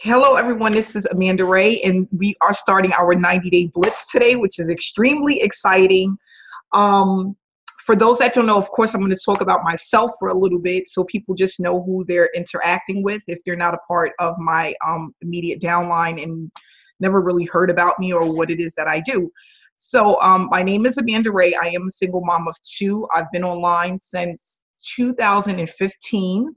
Hello, everyone. This is Amanda Ray, and we are starting our 90-day Blitz today, which is extremely exciting. Um, for those that don't know, of course, I'm going to talk about myself for a little bit so people just know who they're interacting with if they're not a part of my immediate downline and never really heard about me or what it is that I do. So my name is Amanda Ray. I am a single mom of two. I've been online since 2015.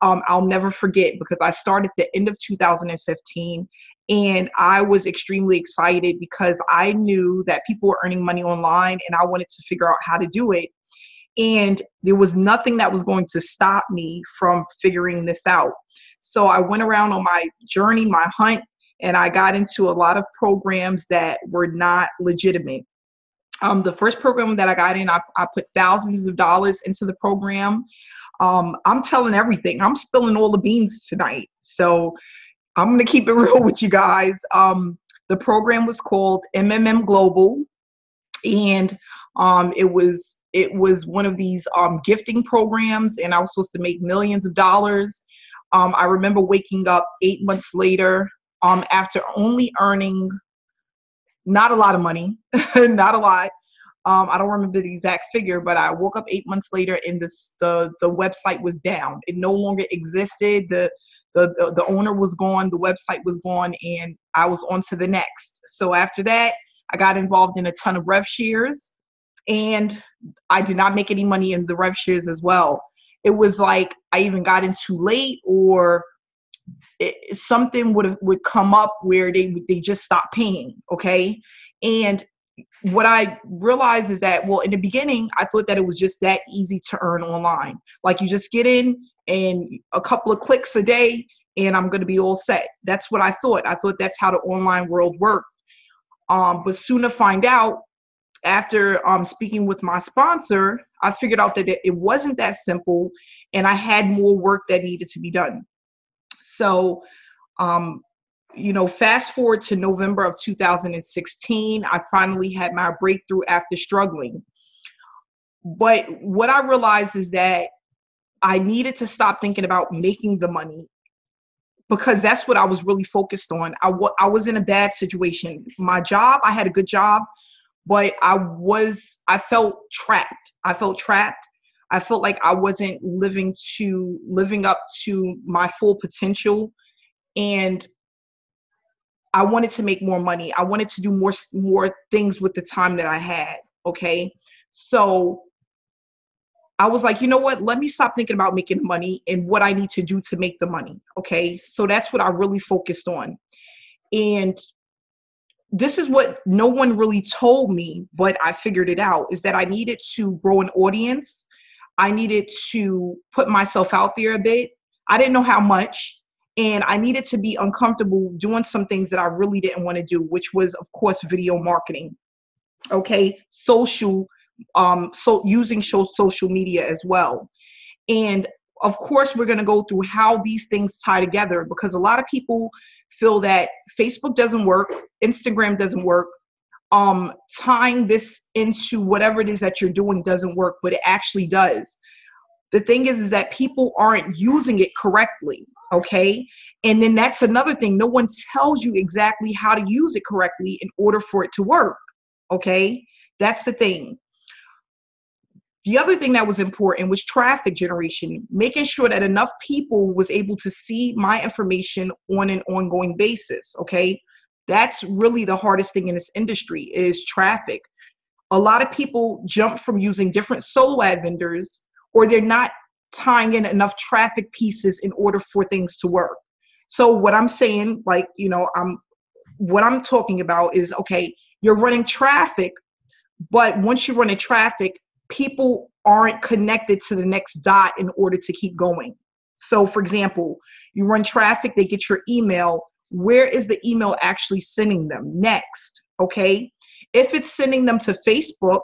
I'll never forget because I started at the end of 2015 and I was extremely excited because I knew that people were earning money online and I wanted to figure out how to do it. And there was nothing that was going to stop me from figuring this out. So I went around on my journey, my hunt, and I got into a lot of programs that were not legitimate. The first program that I got in, I put thousands of dollars into the program. I'm telling everything. I'm spilling all the beans tonight. So I'm going to keep it real with you guys. The program was called MMM Global, and it was one of these gifting programs, and I was supposed to make millions of dollars. I remember waking up 8 months later after only earning not a lot of money, not a lot. I don't remember the exact figure, but I woke up 8 months later and the website was down. It no longer existed. The owner was gone. The website was gone, and I was on to the next. So after that, I got involved in a ton of rev shares, and I did not make any money in the rev shares as well. It was like I even got in too late, or something would come up where they just stopped paying. Okay, and what I realized is that, well, in the beginning, I thought that it was just that easy to earn online. Like you just get in and a couple of clicks a day and I'm going to be all set. That's what I thought. I thought that's how the online world worked. But soon to find out, after speaking with my sponsor, I figured out that it wasn't that simple and I had more work that needed to be done. So, fast forward to November of 2016, I finally had my breakthrough after struggling. But what I realized is that I needed to stop thinking about making the money because that's what I was really focused on. I was in a bad situation. My job, I had a good job, but I felt trapped. I felt like I wasn't living up to my full potential. And I wanted to make more money. I wanted to do more things with the time that I had. Okay. So I was like, you know what? Let me stop thinking about making money and what I need to do to make the money. Okay. So that's what I really focused on. And this is what no one really told me, but I figured it out, is that I needed to grow an audience. I needed to put myself out there a bit. I didn't know how much. And I needed to be uncomfortable doing some things that I really didn't want to do, which was, of course, video marketing. Okay, using social media as well. And of course, we're going to go through how these things tie together, because a lot of people feel that Facebook doesn't work, Instagram doesn't work, tying this into whatever it is that you're doing doesn't work, but it actually does. The thing is that people aren't using it correctly. Okay. And then that's another thing. No one tells you exactly how to use it correctly in order for it to work. Okay. That's the thing. The other thing that was important was traffic generation, making sure that enough people was able to see my information on an ongoing basis. Okay. That's really the hardest thing in this industry is traffic. A lot of people jump from using different solo ad vendors, or they're not tying in enough traffic pieces in order for things to work. So what I'm saying, what I'm talking about is, okay, you're running traffic, but once you're running traffic, people aren't connected to the next dot in order to keep going. So for example, you run traffic, they get your email. Where is the email actually sending them next? Okay. If it's sending them to Facebook,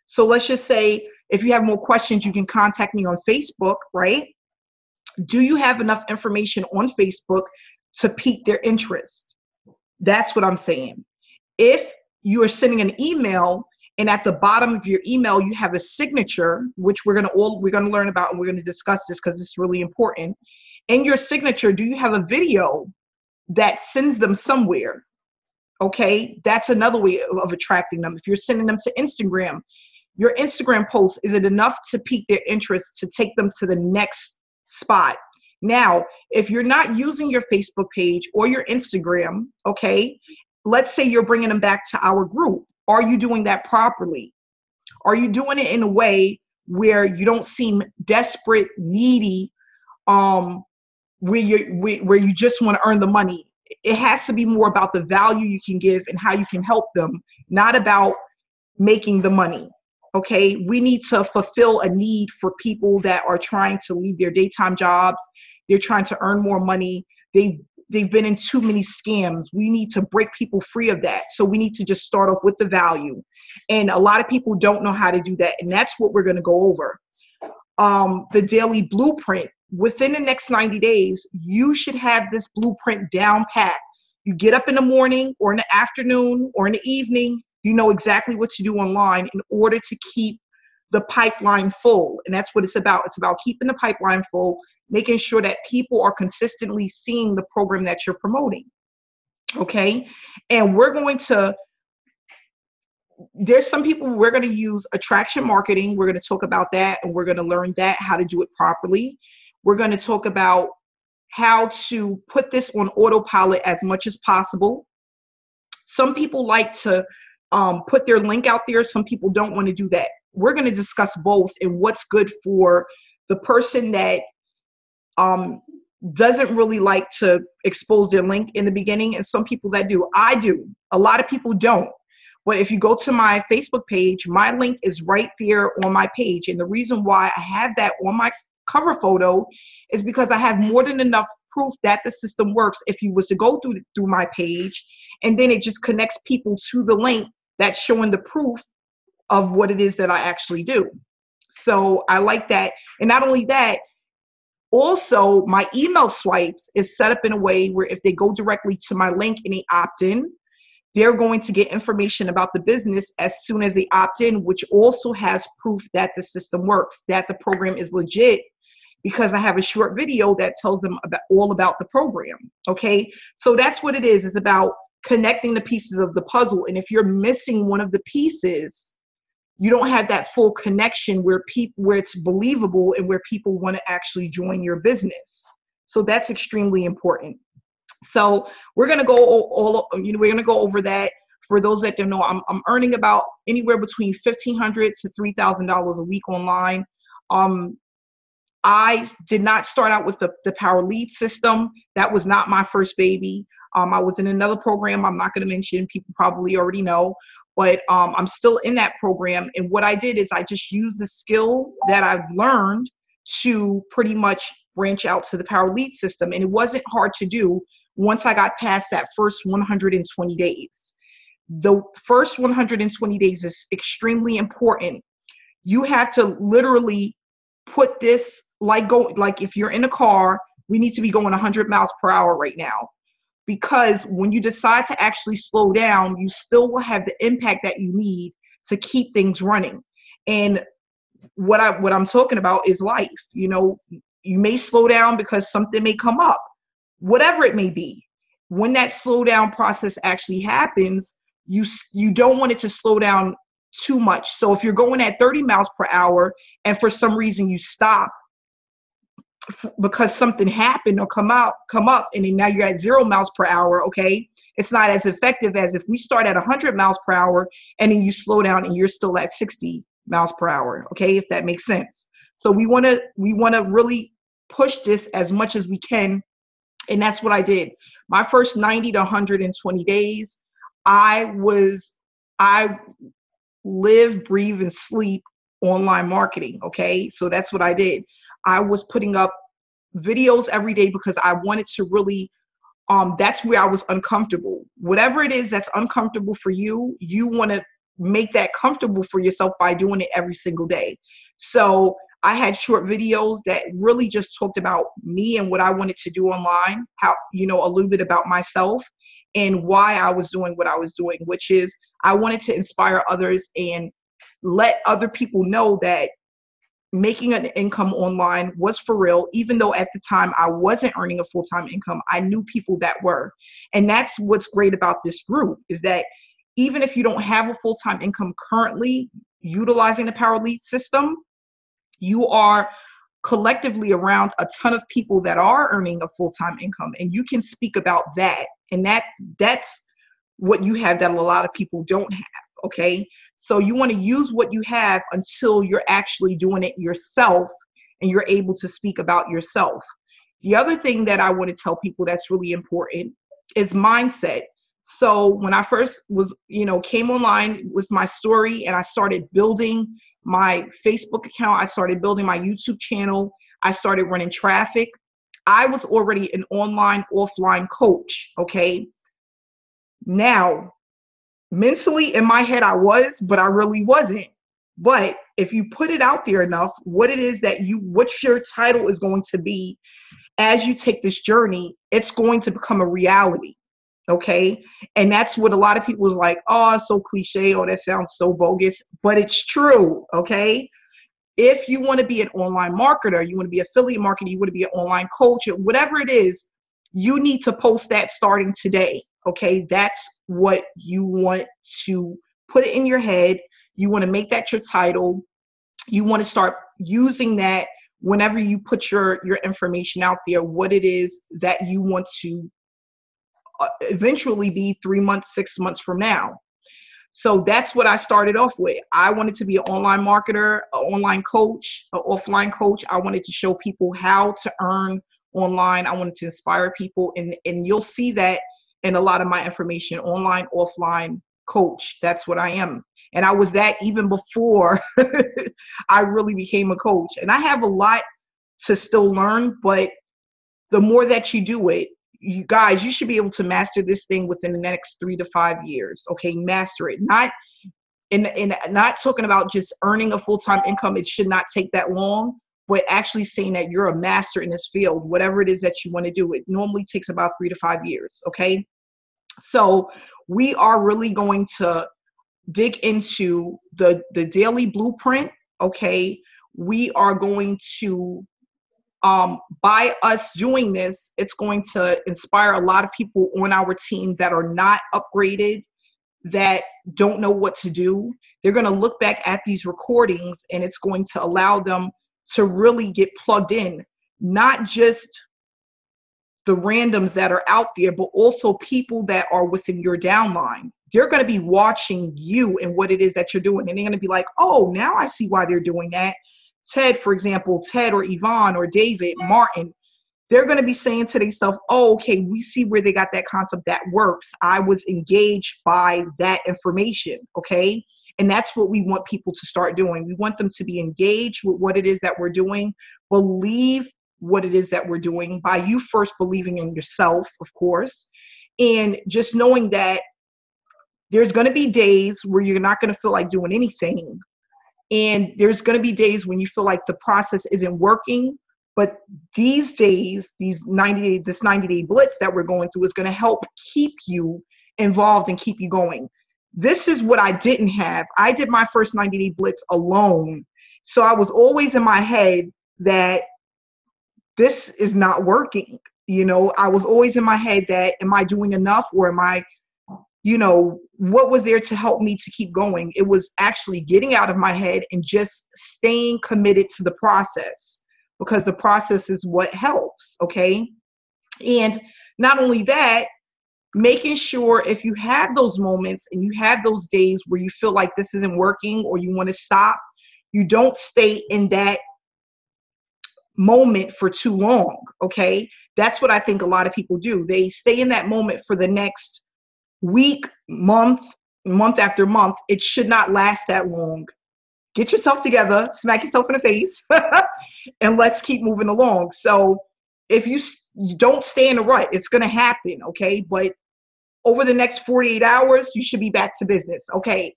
so let's just say, if you have more questions, you can contact me on Facebook, right? Do you have enough information on Facebook to pique their interest? That's what I'm saying. If you are sending an email and at the bottom of your email, you have a signature, which we're going to learn about, and we're going to discuss this because it's really important. In your signature, do you have a video that sends them somewhere. Okay, that's another way of attracting them. If you're sending them to Instagram, your Instagram post, is it enough to pique their interest to take them to the next spot? Now, if you're not using your Facebook page or your Instagram, okay, let's say you're bringing them back to our group. Are you doing that properly? Are you doing it in a way where you don't seem desperate, needy, where you just want to earn the money? It has to be more about the value you can give and how you can help them, not about making the money. Okay, we need to fulfill a need for people that are trying to leave their daytime jobs. They're trying to earn more money. They've been in too many scams. We need to break people free of that. So we need to just start off with the value. And a lot of people don't know how to do that. And that's what we're going to go over. The daily blueprint. Within the next 90 days, you should have this blueprint down pat. You get up in the morning or in the afternoon or in the evening, you know exactly what to do online in order to keep the pipeline full. And that's what it's about. It's about keeping the pipeline full, making sure that people are consistently seeing the program that you're promoting. Okay. And there's some people, we're going to use attraction marketing. We're going to talk about that, and we're going to learn that, how to do it properly. We're going to talk about how to put this on autopilot as much as possible. Some people like to put their link out there. Some people don't want to do that. We're going to discuss both and what's good for the person that doesn't really like to expose their link in the beginning, and some people that do. I do. A lot of people don't. But if you go to my Facebook page, my link is right there on my page. And the reason why I have that on my cover photo is because I have more than enough proof that the system works if you was to go through my page, and then it just connects people to the link that's showing the proof of what it is that I actually do. So I like that. And not only that, also my email swipes is set up in a way where if they go directly to my link and they opt in, they're going to get information about the business as soon as they opt in, which also has proof that the system works, that the program is legit, because I have a short video that tells them all about the program. Okay, so that's what it is. It's about connecting the pieces of the puzzle. And if you're missing one of the pieces, you don't have that full connection where it's believable and where people want to actually join your business. So that's extremely important. So we're going to go we're going to go over that. For those that don't know, I'm earning about anywhere between $1,500 to $3,000 a week online. I did not start out with the Power Lead system. That was not my first baby. I was in another program I'm not going to mention. People probably already know, but I'm still in that program. And what I did is I just used the skill that I've learned to pretty much branch out to the Power Lead system. And it wasn't hard to do once I got past that first 120 days. The first 120 days is extremely important. You have to literally put this, like if you're in a car, we need to be going 100 miles per hour right now. Because when you decide to actually slow down, you still will have the impact that you need to keep things running. And what I'm talking about is life. You know, you may slow down because something may come up, whatever it may be. When that slow down process actually happens, you don't want it to slow down too much. So if you're going at 30 miles per hour and for some reason you stop because something happened or come up, and then now you're at 0 miles per hour, okay, it's not as effective as if we start at 100 miles per hour and then you slow down and you're still at 60 miles per hour, okay, if that makes sense. So we want to really push this as much as we can, and that's what I did. My first 90 to 120 days, I live, breathe, and sleep online marketing, okay? So that's what I did. I was putting up videos every day because I wanted to really, that's where I was uncomfortable. Whatever it is that's uncomfortable for you, you want to make that comfortable for yourself by doing it every single day. So I had short videos that really just talked about me and what I wanted to do online, how, you know, a little bit about myself and why I was doing what I was doing, which is I wanted to inspire others and let other people know that making an income online was for real. Even though at the time I wasn't earning a full-time income, I knew people that were. And that's what's great about this group, is that even if you don't have a full-time income currently utilizing the Power Lead system, you are collectively around a ton of people that are earning a full-time income, and you can speak about that. And that's what you have that a lot of people don't have. Okay. So you want to use what you have until you're actually doing it yourself and you're able to speak about yourself. The other thing that I want to tell people that's really important is mindset. So when I first was, came online with my story and I started building my Facebook account, I started building my YouTube channel, I started running traffic, I was already an online, offline coach. Okay. Now, mentally in my head, I was, but I really wasn't. But if you put it out there enough, what your title is going to be as you take this journey, it's going to become a reality. Okay. And that's what a lot of people was like, oh, it's so cliche. Oh, that sounds so bogus, but it's true. Okay. If you want to be an online marketer, you want to be affiliate marketer, you want to be an online coach, whatever it is, you need to post that starting today. Okay. That's what you want to put it in your head. You want to make that your title. You want to start using that whenever you put your information out there, what it is that you want to eventually be 3 months, 6 months from now. So that's what I started off with. I wanted to be an online marketer, an online coach, an offline coach. I wanted to show people how to earn online. I wanted to inspire people. And you'll see that in a lot of my information, online, offline coach. That's what I am. And I was that even before I really became a coach. And I have a lot to still learn, but the more that you do it, you guys, you should be able to master this thing within the next 3 to 5 years. Okay, master it. Not talking about just earning a full-time income. It should not take that long, but actually saying that you're a master in this field, whatever it is that you want to do. It normally takes about 3 to 5 years. Okay, so we are really going to dig into the daily blueprint. Okay, we are going to by us doing this, it's going to inspire a lot of people on our team that are not upgraded, that don't know what to do. They're going to look back at these recordings and it's going to allow them to really get plugged in, not just the randoms that are out there, but also people that are within your downline. They're going to be watching you and what it is that you're doing. And they're going to be like, oh, now I see why they're doing that. Ted, for example, Ted or Yvonne or David, Martin, they're going to be saying to themselves, oh, okay, we see where they got that concept that works. I was engaged by that information. Okay. And that's what we want people to start doing. We want them to be engaged with what it is that we're doing, believe what it is that we're doing by you first believing in yourself, of course, and just knowing that there's going to be days where you're not going to feel like doing anything. And there's going to be days when you feel like the process isn't working. But these days, this 90-day blitz that we're going through is going to help keep you involved and keep you going. This is what I didn't have. I did my first 90-day blitz alone. So I was always in my head that this is not working. I was always in my head that, am I doing enough, or am I, what was there to help me to keep going? It was actually getting out of my head and just staying committed to the process, because the process is what helps. Okay. And not only that, making sure if you have those moments and you have those days where you feel like this isn't working or you want to stop, you don't stay in that moment for too long. Okay. That's what I think a lot of people do. They stay in that moment for the next week, month after month. It should not last that long. Get yourself together, smack yourself in the face, and let's keep moving along. So if you don't stay in the rut, it's going to happen. Okay. But over the next 48 hours, you should be back to business. Okay.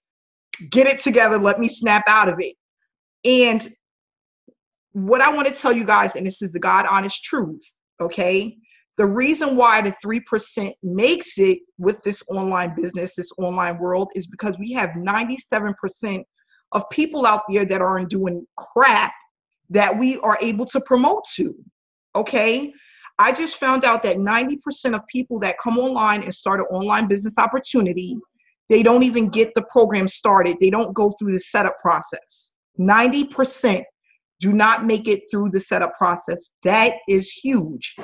Get it together. Let me snap out of it. And what I want to tell you guys, and this is the God honest truth. Okay. The reason why the 3% makes it with this online business, this online world, is because we have 97% of people out there that aren't doing crap that we are able to promote to. Okay. I just found out that 90% of people that come online and start an online business opportunity, they don't even get the program started. They don't go through the setup process. 90% do not make it through the setup process. That is huge.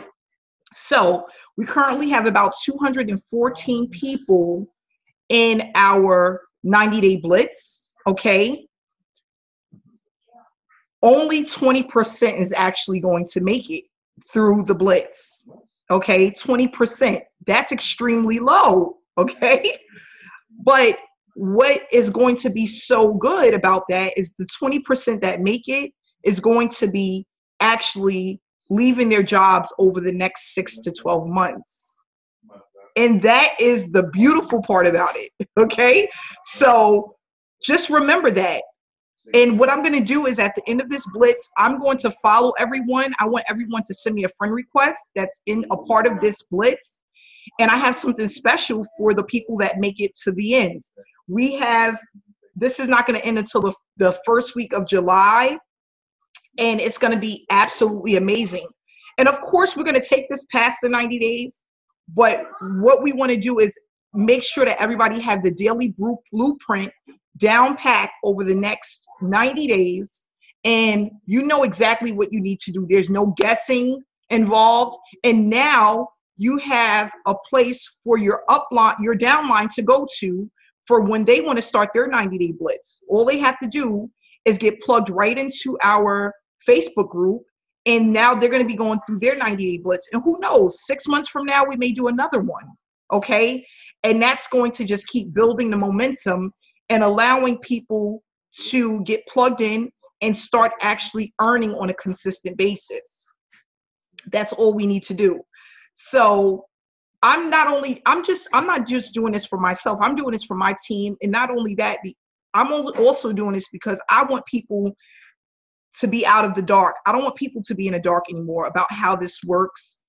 So we currently have about 214 people in our 90-day blitz. Okay. Only 20% is actually going to make it through the blitz. Okay, 20%. That's extremely low. Okay, but what is going to be so good about that is the 20% that make it is going to be actually leaving their jobs over the next 6 to 12 months. And that is the beautiful part about it. Okay, so just remember that. And what I'm going to do is at the end of this blitz, I'm going to follow everyone. I want everyone to send me a friend request that's in a part of this blitz. And I have something special for the people that make it to the end. This is not going to end until the first week of July. And it's going to be absolutely amazing. And of course, we're going to take this past the 90 days. But what we want to do is make sure that everybody have the daily blueprint down pat over the next 90 days, and you know exactly what you need to do. There's no guessing involved. And now you have a place for your upline, your downline to go to for when they want to start their 90-day blitz. All they have to do is get plugged right into our Facebook group, and now they're going to be going through their 90-day blitz. And who knows, 6 months from now, we may do another one. Okay. And that's going to just keep building the momentum and allowing people to get plugged in and start actually earning on a consistent basis. That's all we need to do. So I'm not just doing this for myself. I'm doing this for my team. And not only that, I'm also doing this because I want people to be out of the dark. I don't want people to be in the dark anymore about how this works,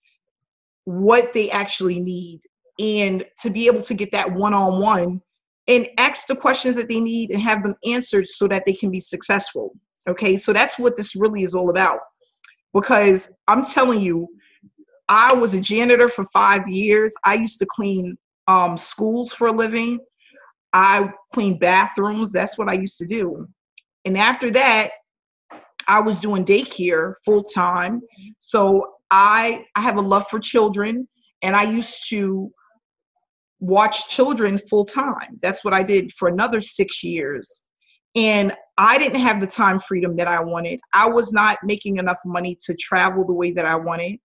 what they actually need, and to be able to get that one-on-one and ask the questions that they need and have them answered so that they can be successful. Okay, so that's what this really is all about. Because I'm telling you, I was a janitor for 5 years. I used to clean schools for a living. I cleaned bathrooms. That's what I used to do. And after that, I was doing daycare full time. So I have a love for children, and I used to watch children full time. That's what I did for another 6 years. And I didn't have the time freedom that I wanted. I was not making enough money to travel the way that I wanted.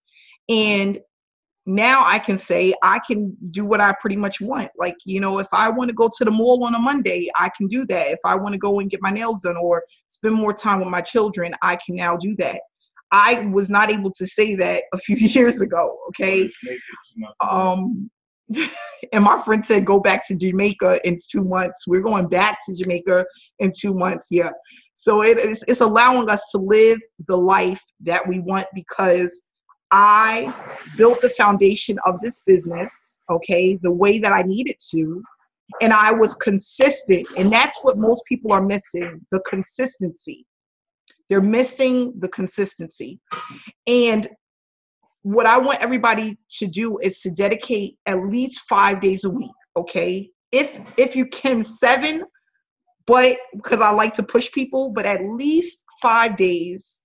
And now I can say I can do what I pretty much want. Like, you know, if I want to go to the mall on a Monday, I can do that. If I want to go and get my nails done or spend more time with my children, I can now do that. I was not able to say that a few years ago. Okay. And my friend said, go back to Jamaica in 2 months. We're going back to Jamaica in 2 months. Yeah. So it's allowing us to live the life that we want, because I built the foundation of this business, okay, the way that I needed to, and I was consistent. And that's what most people are missing, the consistency. They're missing the consistency. And what I want everybody to do is to dedicate at least 5 days a week, okay? If you can 7, but because I like to push people, but at least 5 days,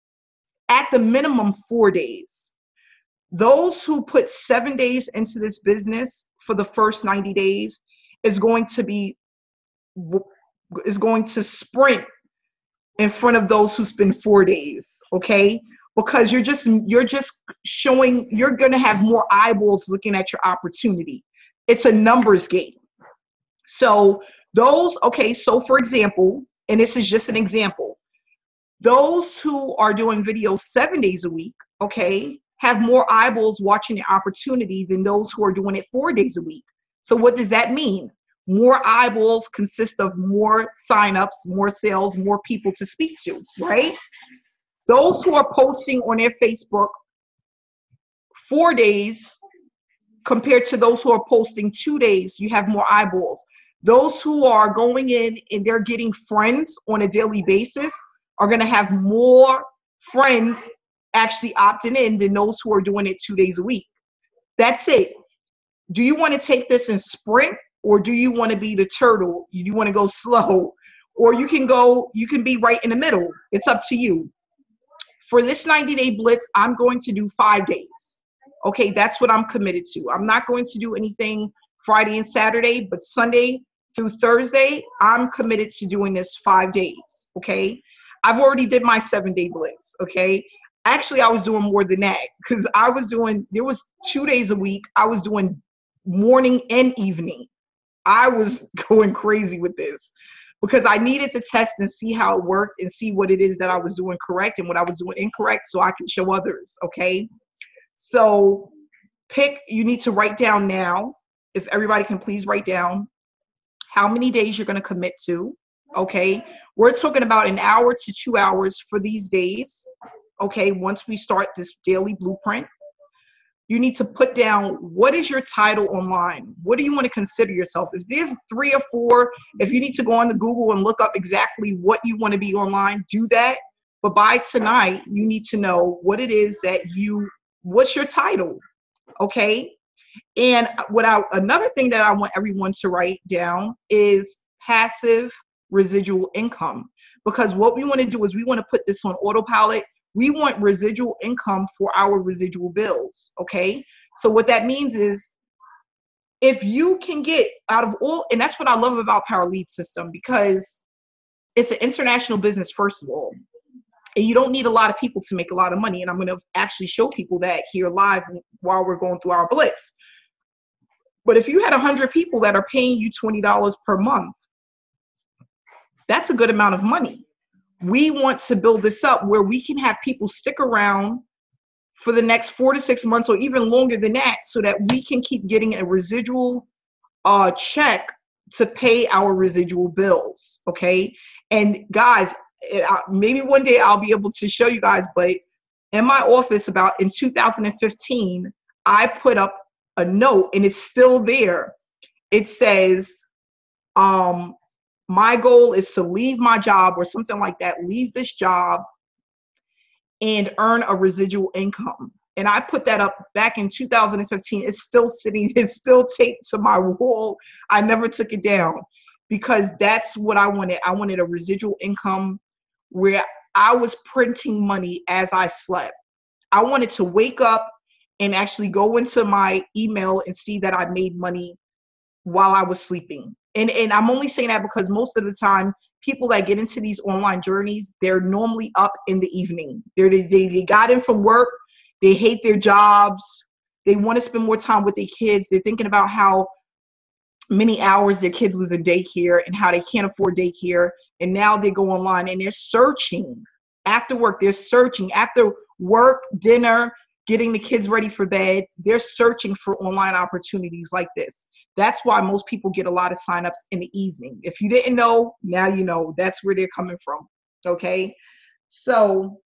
at the minimum 4 days. Those who put 7 days into this business for the first 90 days is going to sprint in front of those who spend 4 days, okay? Because you're just showing, you're going to have more eyeballs looking at your opportunity. It's a numbers game. So so for example, and this is just an example, those who are doing videos 7 days a week, okay, have more eyeballs watching the opportunity than those who are doing it 4 days a week. So what does that mean? More eyeballs consist of more signups, more sales, more people to speak to, right? Those who are posting on their Facebook 4 days compared to those who are posting 2 days, you have more eyeballs. Those who are going in and they're getting friends on a daily basis are going to have more friends actually opting in than those who are doing it 2 days a week. That's it. Do you want to take this and sprint, or do you want to be the turtle? You want to go slow, or you can be right in the middle. It's up to you. For this 90-day blitz, I'm going to do 5 days. Okay, that's what I'm committed to. I'm not going to do anything Friday and Saturday, but Sunday through Thursday, I'm committed to doing this 5 days. Okay, I've already did my 7-day blitz. Okay, actually, I was doing more than that because there was 2 days a week. I was doing morning and evening. I was going crazy with this because I needed to test and see how it worked and see what it is that I was doing correct and what I was doing incorrect so I can show others. Okay, so you need to write down now, if everybody can please write down how many days you're going to commit to. Okay, we're talking about an hour to 2 hours for these days. Okay, once we start this daily blueprint, you need to put down, what is your title online? What do you want to consider yourself? If there's 3 or 4, if you need to go on the Google and look up exactly what you want to be online, do that. But by tonight, you need to know what it is that what's your title, okay? And another thing that I want everyone to write down is passive residual income. Because what we want to do is we want to put this on autopilot. We want residual income for our residual bills, okay? So what that means is if you can get out of all, and that's what I love about Power Lead System, because it's an international business, first of all, and you don't need a lot of people to make a lot of money. And I'm going to actually show people that here live while we're going through our blitz. But if you had 100 people that are paying you $20 per month, that's a good amount of money. We want to build this up where we can have people stick around for the next 4 to 6 months or even longer than that so that we can keep getting a residual check to pay our residual bills, okay? And guys, maybe one day I'll be able to show you guys, but in my office in 2015, I put up a note and it's still there. It says, my goal is to leave my job or something like that, leave this job and earn a residual income. And I put that up back in 2015. It's still sitting, it's still taped to my wall. I never took it down because that's what I wanted. I wanted a residual income where I was printing money as I slept. I wanted to wake up and actually go into my email and see that I made money while I was sleeping. And I'm only saying that because most of the time, people that get into these online journeys, they're normally up in the evening. They got in from work. They hate their jobs. They want to spend more time with their kids. They're thinking about how many hours their kids was in daycare and how they can't afford daycare. And now they go online and they're searching. After work, they're searching. After work, dinner, getting the kids ready for bed, they're searching for online opportunities like this. That's why most people get a lot of signups in the evening. If you didn't know, now you know. That's where they're coming from, okay? So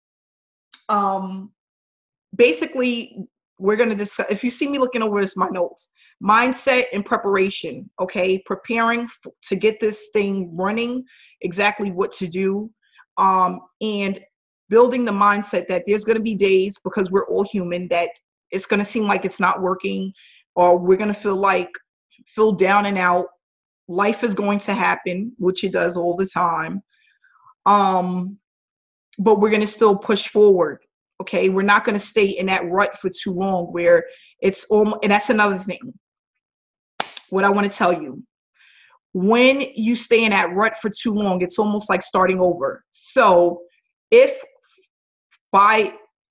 basically, we're going to discuss, if you see me looking over this, my notes, mindset and preparation, okay? Preparing to get this thing running, exactly what to do, and building the mindset that there's going to be days, because we're all human, that it's going to seem like it's not working, or we're going to feel down and out. Life is going to happen, which it does all the time. But we're going to still push forward. Okay. We're not going to stay in that rut for too long where it's almost, and that's another thing. What I want to tell you, when you stay in that rut for too long, it's almost like starting over. So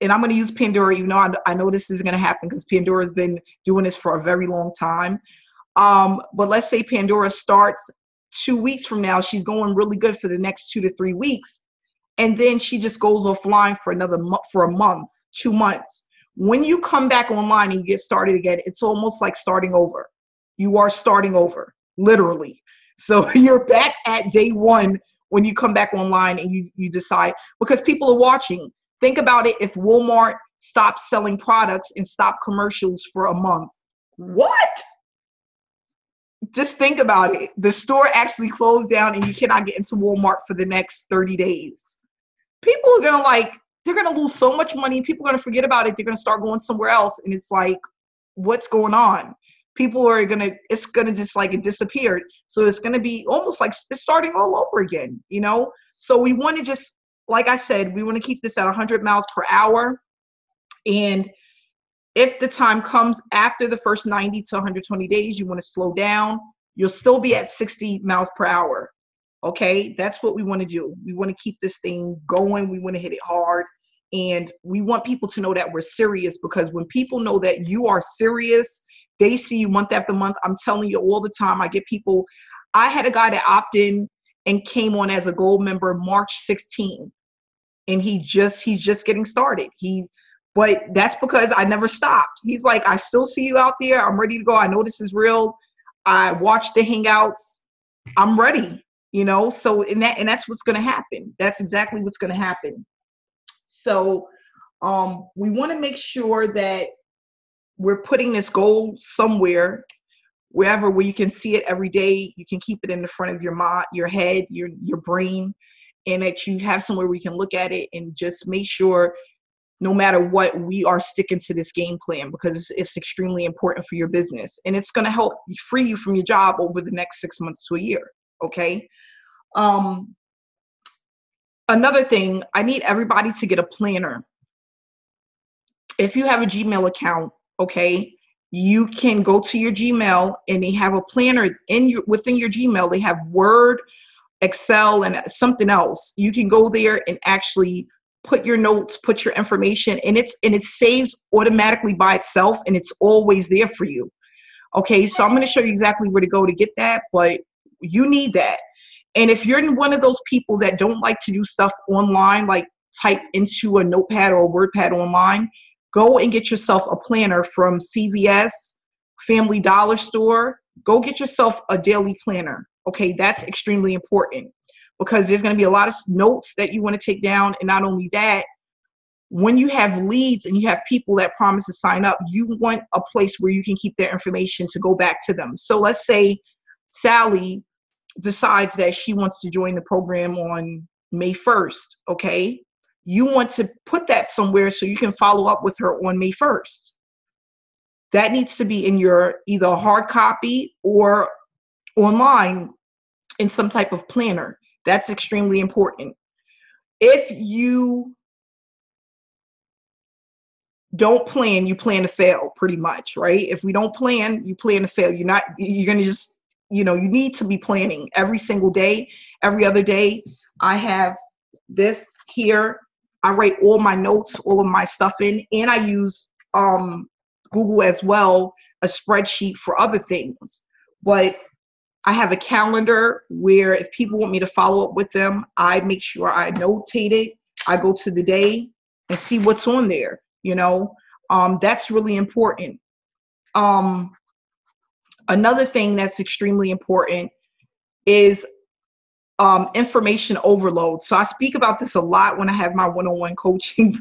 and I'm going to use Pandora, even though I know this is going to happen because Pandora's been doing this for a very long time. But let's say Pandora starts 2 weeks from now. She's going really good for the next 2 to 3 weeks. And then she just goes offline for a month, 2 months. When you come back online and you get started again, it's almost like starting over. You are starting over, literally. So you're back at day one when you come back online and you decide, because people are watching. Think about it. If Walmart stopped selling products and stopped commercials for a month, what? Just think about it. The store actually closed down and you cannot get into Walmart for the next 30 days. People are going to they're going to lose so much money. People are going to forget about it. They're going to start going somewhere else. And it's like, what's going on? People are going to, it's going to just like it disappeared. So it's going to be almost like it's starting all over again, you know? So we want to just, like I said, we want to keep this at 100 miles per hour. And if the time comes after the first 90 to 120 days, you want to slow down, you'll still be at 60 miles per hour. Okay, that's what we want to do. We want to keep this thing going. We want to hit it hard. And we want people to know that we're serious, because when people know that you are serious, they see you month after month. I'm telling you all the time, I get people. I had a guy that opted in and came on as a gold member March 16th. And he's just getting started. But that's because I never stopped. He's like, I still see you out there. I'm ready to go. I know this is real. I watched the Hangouts. I'm ready. You know, so that's what's going to happen. That's exactly what's going to happen. So we want to make sure that we're putting this goal somewhere, wherever, where you can see it every day. You can keep it in the front of your mind, your head, your brain, and that you have somewhere where you can look at it and just make sure, no matter what, we are sticking to this game plan, because it's extremely important for your business, and it's going to help free you from your job over the next 6 months to a year. Okay. Another thing, I need everybody to get a planner. If you have a Gmail account, okay, you can go to your Gmail and they have a planner within your Gmail. They have Word, Excel, and something else. You can go there and actually put your notes, put your information, and it saves automatically by itself, and it's always there for you. Okay, so I'm going to show you exactly where to go to get that, but you need that. And if you're one of those people that don't like to do stuff online, like type into a notepad or a WordPad online, go and get yourself a planner from CVS, Family Dollar Store. Go get yourself a daily planner. Okay, that's extremely important, because there's going to be a lot of notes that you want to take down. And not only that, when you have leads and you have people that promise to sign up, you want a place where you can keep their information to go back to them. So let's say Sally decides that she wants to join the program on May 1st, okay? You want to put that somewhere so you can follow up with her on May 1st. That needs to be in your either hard copy or online in some type of planner. That's extremely important. If you don't plan, you plan to fail, pretty much, right? If we don't plan, you plan to fail. You're going to just, you need to be planning every single day, every other day. I have this here. I write all my notes, all of my stuff in, and I use Google as well, a spreadsheet for other things. But I have a calendar where if people want me to follow up with them, I make sure I notate it. I go to the day and see what's on there. That's really important. Another thing that's extremely important is information overload. So I speak about this a lot when I have my one-on-one coaching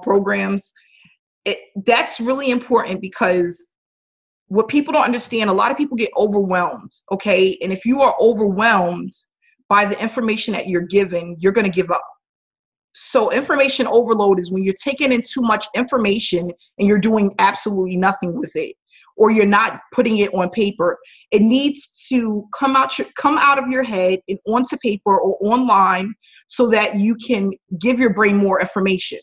programs. That's really important, because what people don't understand, a lot of people get overwhelmed, okay? And if you are overwhelmed by the information that you're given, you're going to give up. So information overload is when you're taking in too much information and you're doing absolutely nothing with it, or you're not putting it on paper. It needs to come out of your head and onto paper or online, so that you can give your brain more information.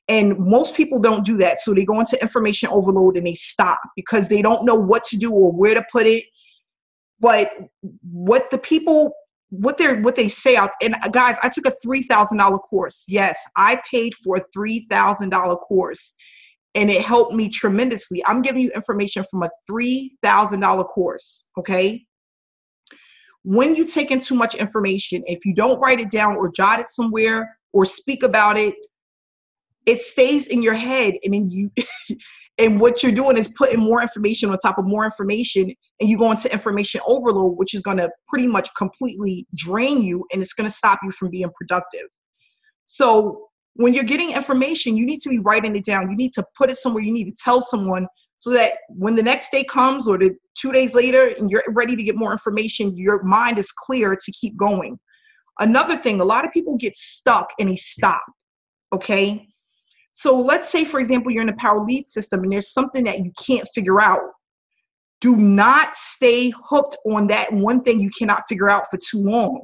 And most people don't do that. So they go into information overload and they stop because they don't know what to do or where to put it. But what they say out, and guys, I took a $3,000 course. Yes, I paid for a $3,000 course, and it helped me tremendously. I'm giving you information from a $3,000 course, okay? When you take in too much information, if you don't write it down or jot it somewhere or speak about it, it stays in your head, and then and what you're doing is putting more information on top of more information, and you go into information overload, which is going to pretty much completely drain you, and it's going to stop you from being productive. So when you're getting information, you need to be writing it down. You need to put it somewhere. You need to tell someone, so that when the next day comes or the 2 days later and you're ready to get more information, your mind is clear to keep going. Another thing, a lot of people get stuck and they stop. Okay. So let's say, for example, you're in a power lead system and there's something that you can't figure out. Do not stay hooked on that one thing you cannot figure out for too long.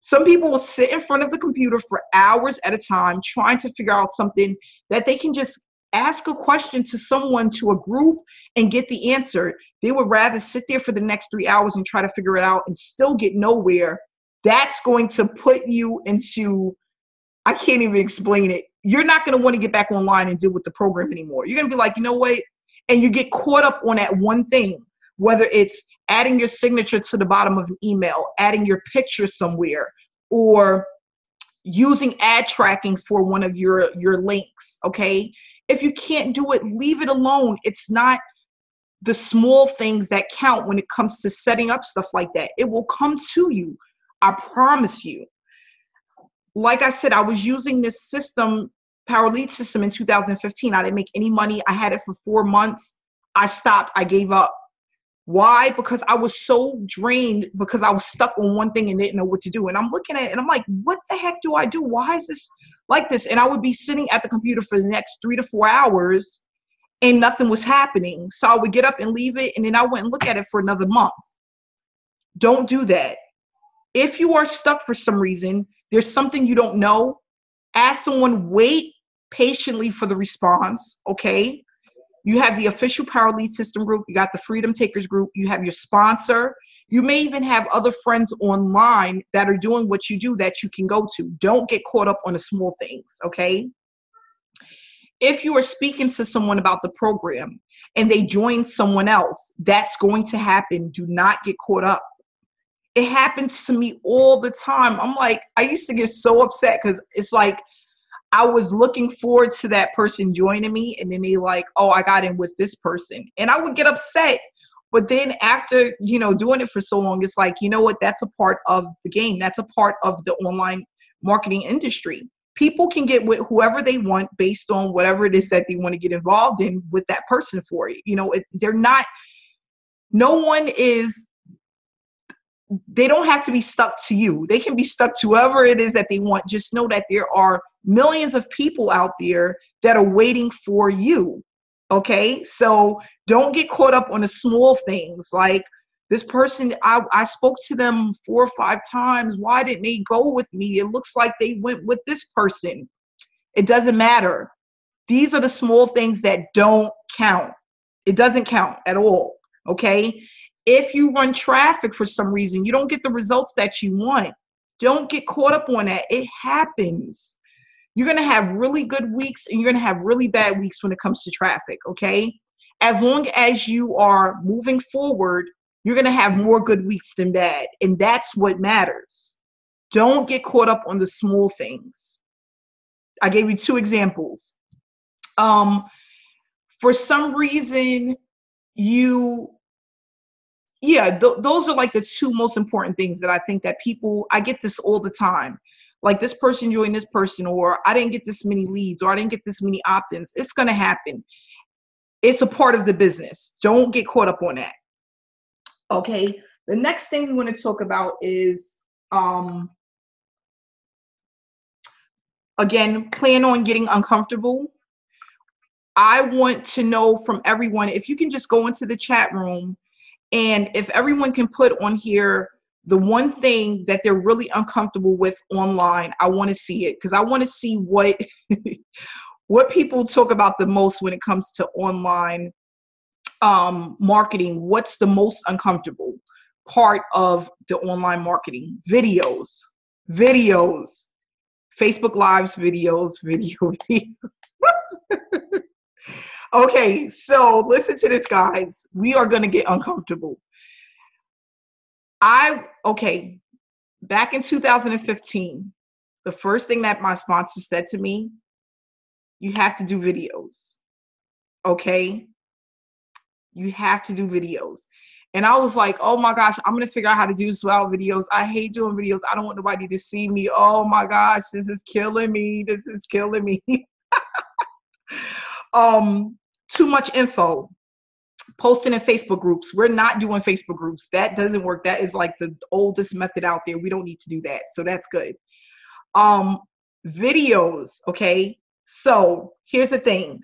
Some people will sit in front of the computer for hours at a time trying to figure out something that they can just ask a question to someone, to a group, and get the answer. They would rather sit there for the next 3 hours and try to figure it out and still get nowhere. That's going to put you into, I can't even explain it. You're not going to want to get back online and deal with the program anymore. You're going to be like, you know what? And you get caught up on that one thing, whether it's adding your signature to the bottom of an email, adding your picture somewhere, or using ad tracking for one of your links, okay? If you can't do it, leave it alone. It's not the small things that count when it comes to setting up stuff like that. It will come to you. I promise you. Like I said, I was using this system, Power Lead system, in 2015. I didn't make any money. I had it for 4 months. I stopped. I gave up. Why? Because I was so drained, because I was stuck on one thing and didn't know what to do. And I'm looking at it and I'm like, what the heck do I do? Why is this like this? And I would be sitting at the computer for the next 3 to 4 hours and nothing was happening. So I would get up and leave it, and then I went and look at it for another month. Don't do that. If you are stuck for some reason, there's something you don't know, ask someone, wait patiently for the response, okay? You have the official Power Lead System group. You got the Freedom Takers group. You have your sponsor. You may even have other friends online that are doing what you do that you can go to. Don't get caught up on the small things, okay? If you are speaking to someone about the program and they join someone else, that's going to happen. Do not get caught up. It happens to me all the time. I'm like, I used to get so upset because it's like I was looking forward to that person joining me, and then they like, oh, I got in with this person. And I would get upset. But then after, doing it for so long, it's like, you know what? That's a part of the game. That's a part of the online marketing industry. People can get with whoever they want based on whatever it is that they want to get involved in with that person for it. They're not, no one is, they don't have to be stuck to you. They can be stuck to whoever it is that they want. Just know that there are millions of people out there that are waiting for you. Okay. So don't get caught up on the small things. Like this person, I spoke to them 4 or 5 times. Why didn't they go with me? It looks like they went with this person. It doesn't matter. These are the small things that don't count. It doesn't count at all. Okay. If you run traffic for some reason, you don't get the results that you want. Don't get caught up on that. It happens. You're going to have really good weeks and you're going to have really bad weeks when it comes to traffic, okay? As long as you are moving forward, you're going to have more good weeks than bad, and that's what matters. Don't get caught up on the small things. I gave you 2 examples. For some reason, those are like the 2 most important things that I think that people, I get this all the time. Like this person joined this person, or I didn't get this many leads, or I didn't get this many opt-ins. It's going to happen. It's a part of the business. Don't get caught up on that. Okay. The next thing we want to talk about is, again, plan on getting uncomfortable. I want to know from everyone, if you can just go into the chat room, and if everyone can put on here the one thing that they're really uncomfortable with online, I want to see it, because I want to see what what people talk about the most when it comes to online marketing. What's the most uncomfortable part of the online marketing? Videos, Facebook Lives, video. Okay, so listen to this, guys. We are going to get uncomfortable. Back in 2015, the first thing that my sponsor said to me, you have to do videos. Okay? You have to do videos. And I was like, oh my gosh, I'm going to figure out how to do this without videos. I hate doing videos. I don't want nobody to see me. Oh my gosh, this is killing me. This is killing me. Too much info. Posting in Facebook groups. We're not doing Facebook groups. That doesn't work. That is like the oldest method out there. We don't need to do that. So that's good. Videos, okay? So here's the thing.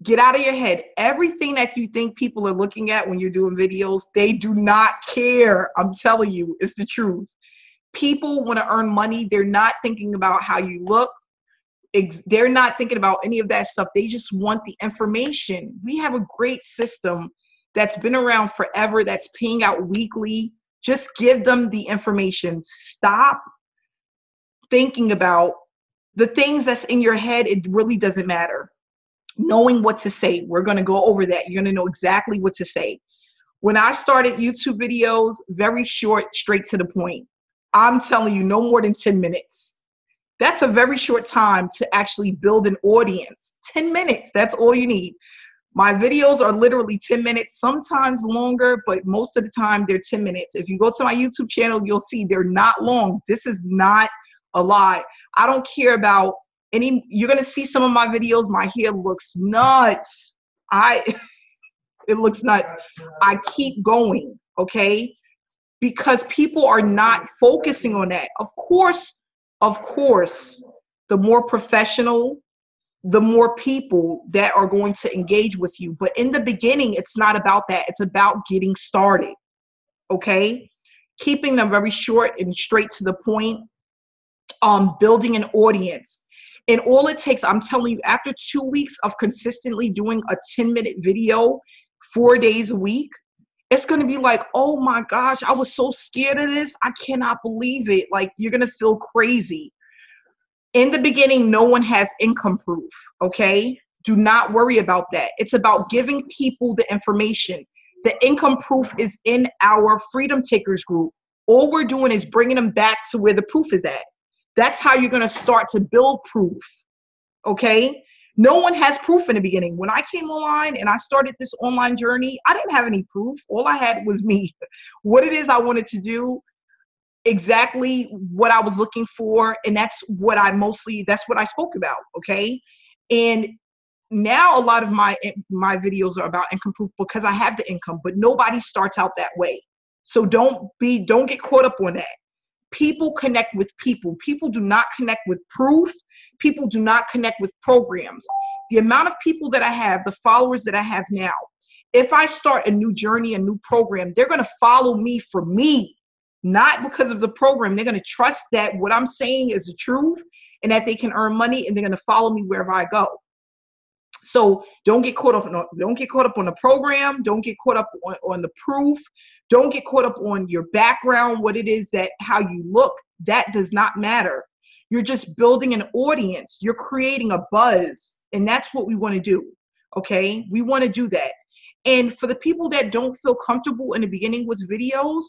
Get out of your head. Everything that you think people are looking at when you're doing videos, they do not care. I'm telling you, it's the truth. People want to earn money. They're not thinking about how you look. They're not thinking about any of that stuff. They just want the information. We have a great system that's been around forever, that's paying out weekly. Just give them the information. Stop thinking about the things that's in your head. It really doesn't matter. Knowing what to say. We're going to go over that. You're going to know exactly what to say. When I started YouTube videos, very short, straight to the point. I'm telling you, no more than 10 minutes. That's a very short time to actually build an audience. 10 minutes, that's all you need. My videos are literally 10 minutes, sometimes longer, but most of the time they're 10 minutes. If you go to my YouTube channel, you'll see they're not long. This is not a lie. I don't care about any, you're gonna see some of my videos, my hair looks nuts. It looks nuts. I keep going, okay? Because people are not focusing on that. Of course, the more professional, the more people that are going to engage with you. But in the beginning, it's not about that. It's about getting started, okay? Keeping them very short and straight to the point, building an audience. And all it takes, I'm telling you, after 2 weeks of consistently doing a 10-minute video, 4 days a week, it's going to be like, oh my gosh, I was so scared of this. I cannot believe it. Like, you're going to feel crazy. In the beginning, no one has income proof, okay? Do not worry about that. It's about giving people the information. The income proof is in our Freedom Takers group. All we're doing is bringing them back to where the proof is at. That's how you're going to start to build proof, okay? No one has proof in the beginning. When I came online and I started this online journey, I didn't have any proof. All I had was me. What it is I wanted to do, exactly what I was looking for, and that's what I spoke about, okay? And now a lot of my videos are about income proof because I have the income, but nobody starts out that way. So don't get caught up on that. People connect with people. People do not connect with proof. People do not connect with programs. The amount of people that I have, the followers that I have now, if I start a new journey, a new program, they're going to follow me for me, not because of the program. They're going to trust that what I'm saying is the truth and that they can earn money, and they're going to follow me wherever I go. So don't get caught up on the program. Don't get caught up on the proof. Don't get caught up on your background, what it is that how you look. That does not matter. You're just building an audience. You're creating a buzz, and that's what we want to do. Okay, we want to do that. And for the people that don't feel comfortable in the beginning with videos,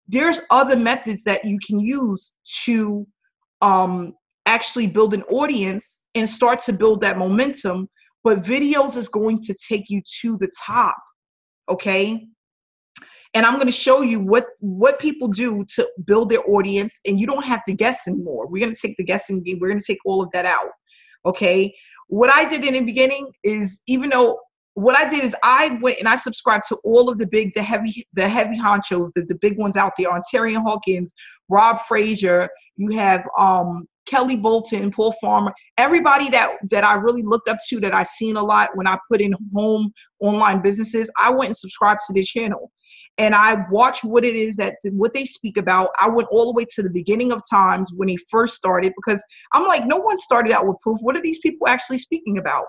there's other methods that you can use to actually build an audience and start to build that momentum. But videos is going to take you to the top, okay? And I'm going to show you what people do to build their audience, and you don't have to guess anymore. We're going to take the guessing game. We're going to take all of that out, okay? What I did in the beginning is, what I did is I went and I subscribed to all of the heavy honchos, the big ones out there, Ontarian Hawkins, Rob Frazier, you have Kelly Bolton, Paul Farmer, everybody that I really looked up to, that I seen a lot when I put in home online businesses. I went and subscribed to their channel, and I watched what it is what they speak about. I went all the way to the beginning of times when he first started, because I'm like, no one started out with proof. What are these people actually speaking about?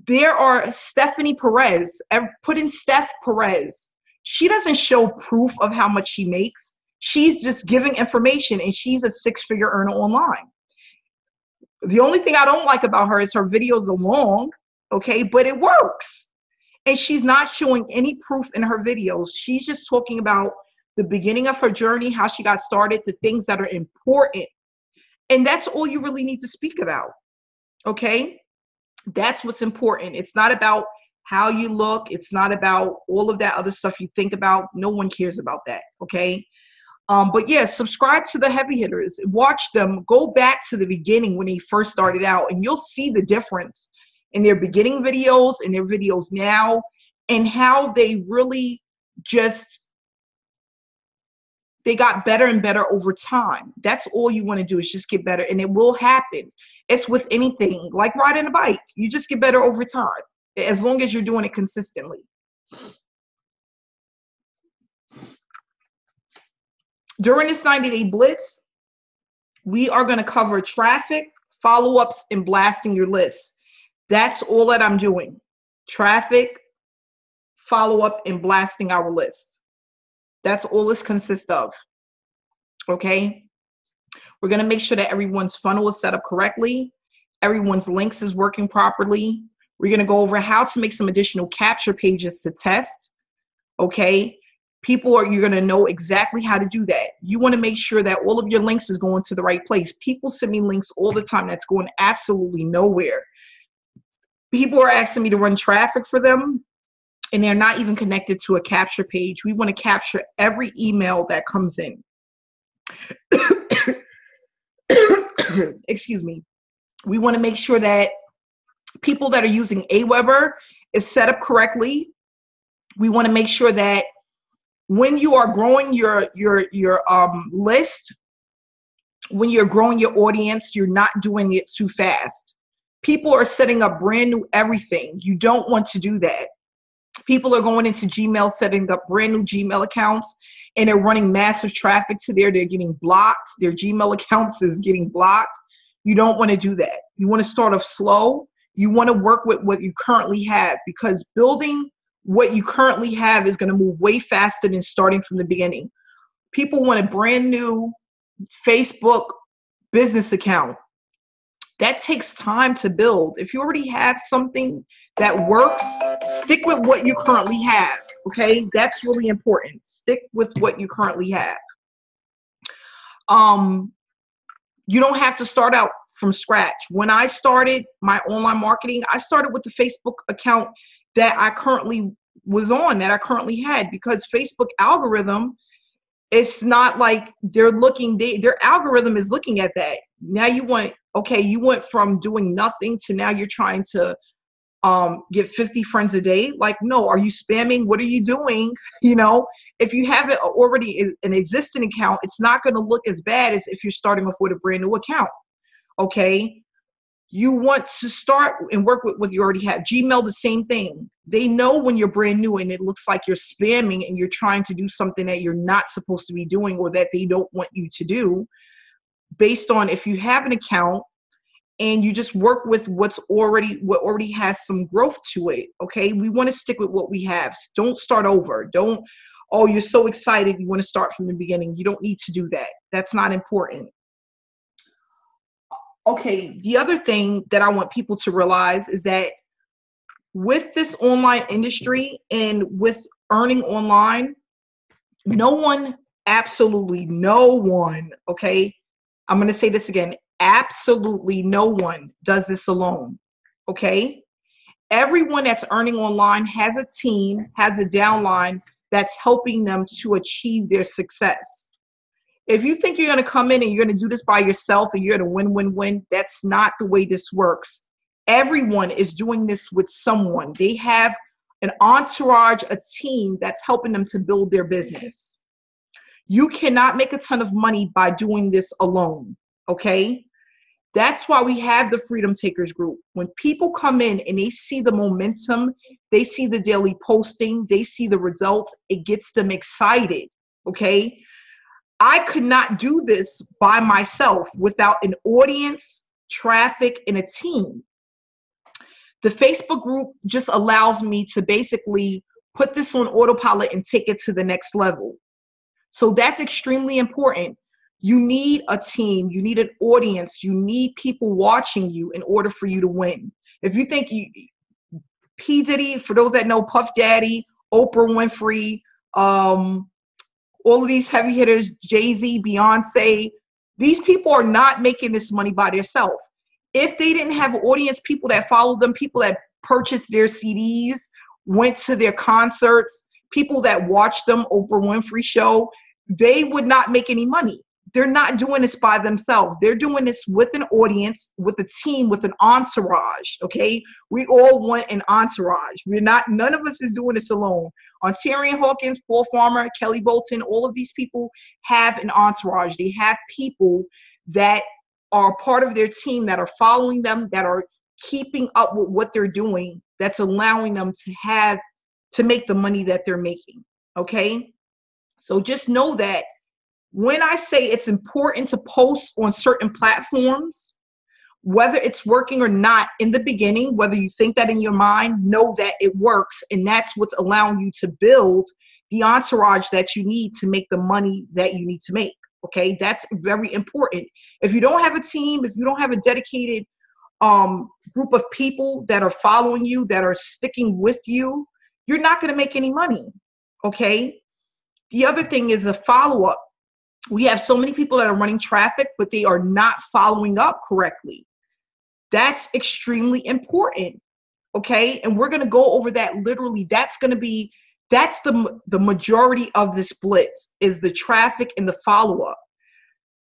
There are Stephanie Perez. Put in Steph Perez. She doesn't show proof of how much she makes. She's just giving information, and she's a 6-figure earner online. The only thing I don't like about her is her videos are long, okay, but it works. And she's not showing any proof in her videos. She's just talking about the beginning of her journey, how she got started, the things that are important. And that's all you really need to speak about, okay? That's what's important. It's not about how you look. It's not about all of that other stuff you think about. No one cares about that, okay? But yeah, subscribe to the heavy hitters. Watch them. Go back to the beginning when they first started out, and you'll see the difference in their beginning videos and their videos now, and how they really just, they got better and better over time. That's all you want to do is just get better, and it will happen. It's with anything, like riding a bike. You just get better over time, as long as you're doing it consistently. During this 90-day blitz, we are going to cover traffic, follow-ups, and blasting your list. That's all that I'm doing. Traffic, follow-up, and blasting our list. That's all this consists of. Okay? We're going to make sure that everyone's funnel is set up correctly. Everyone's links is working properly. We're going to go over how to make some additional capture pages to test. Okay? You're going to know exactly how to do that. You want to make sure that all of your links is going to the right place. People send me links all the time that's going absolutely nowhere. People are asking me to run traffic for them, and they're not even connected to a capture page. We want to capture every email that comes in. Excuse me. We want to make sure that people that are using Aweber is set up correctly. We want to make sure that when you are growing your list, when you're growing your audience, you're not doing it too fast. People are setting up brand new everything. You don't want to do that. People are going into Gmail, setting up brand new Gmail accounts, and they're running massive traffic to there. They're getting blocked. Their Gmail accounts is getting blocked. You don't want to do that. You want to start off slow. You want to work with what you currently have, because building what you currently have is going to move way faster than starting from the beginning. People want a brand new Facebook business account. That takes time to build. If you already have something that works, stick with what you currently have. Okay, that's really important. Stick with what you currently have. You don't have to start out from scratch. When I started my online marketing, I started with the Facebook account that I currently was on, that I currently had, because Facebook algorithm, it's not like they're looking, their algorithm is looking at that. Now you went from doing nothing to now you're trying to get 50 friends a day. Like, no, are you spamming? What are you doing? You know, if you have it already an existing account, it's not going to look as bad as if you're starting off with a brand new account. Okay. You want to start and work with what you already have. Gmail, the same thing. They know when you're brand new and it looks like you're spamming and you're trying to do something that you're not supposed to be doing, or that they don't want you to do, based on if you have an account and you just work with what already has some growth to it. Okay. We want to stick with what we have. Don't start over. Oh, you're so excited, you want to start from the beginning. You don't need to do that. That's not important. Okay, the other thing that I want people to realize is that with this online industry and with earning online, no one, absolutely no one, okay, I'm going to say this again, absolutely no one does this alone, okay? Everyone that's earning online has a team, has a downline that's helping them to achieve their success. If you think you're going to come in and you're going to do this by yourself and you're going to win, that's not the way this works. Everyone is doing this with someone. They have an entourage, a team that's helping them to build their business. You cannot make a ton of money by doing this alone, okay? That's why we have the Freedom Takers group. When people come in and they see the momentum, they see the daily posting, they see the results, it gets them excited, okay? I could not do this by myself without an audience, traffic, and a team. The Facebook group just allows me to basically put this on autopilot and take it to the next level. So that's extremely important. You need a team, you need an audience, you need people watching you in order for you to win. If you think P. Diddy, for those that know, Puff Daddy, Oprah Winfrey, all of these heavy hitters, Jay-Z, Beyonce, these people are not making this money by themselves. If they didn't have an audience, people that followed them, people that purchased their CDs, went to their concerts, people that watched them, Oprah Winfrey show, they would not make any money. They're not doing this by themselves. They're doing this with an audience, with a team, with an entourage, okay? We all want an entourage. None of us is doing this alone. Ontarian Hawkins, Paul Farmer, Kelly Bolton, all of these people have an entourage. They have people that are part of their team that are following them, that are keeping up with what they're doing, that's allowing them to make the money that they're making. Okay? So just know that when I say it's important to post on certain platforms, whether it's working or not in the beginning, whether you think that in your mind, know that it works. And that's what's allowing you to build the entourage that you need to make the money that you need to make. Okay, that's very important. If you don't have a team, if you don't have a dedicated group of people that are following you, that are sticking with you, you're not going to make any money. Okay. The other thing is a follow-up. We have so many people that are running traffic, but they are not following up correctly. That's extremely important. Okay. And we're going to go over that literally. That's the majority of this blitz, is the traffic and the follow-up.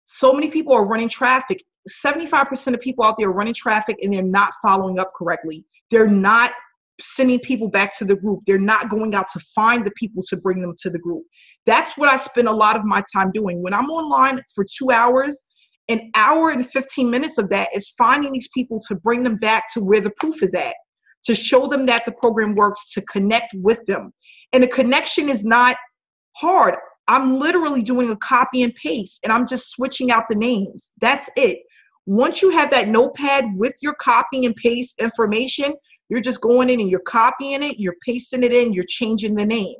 So many people are running traffic. 75% of people out there are running traffic and they're not following up correctly. They're not sending people back to the group. They're not going out to find the people to bring them to the group. That's what I spend a lot of my time doing. When I'm online for 2 hours, an hour and 15 minutes of that is finding these people to bring them back to where the proof is at, to show them that the program works, to connect with them. And the connection is not hard. I'm literally doing a copy and paste, and I'm just switching out the names. That's it. Once you have that notepad with your copy and paste information, you're just going in and you're copying it, you're pasting it in, you're changing the name.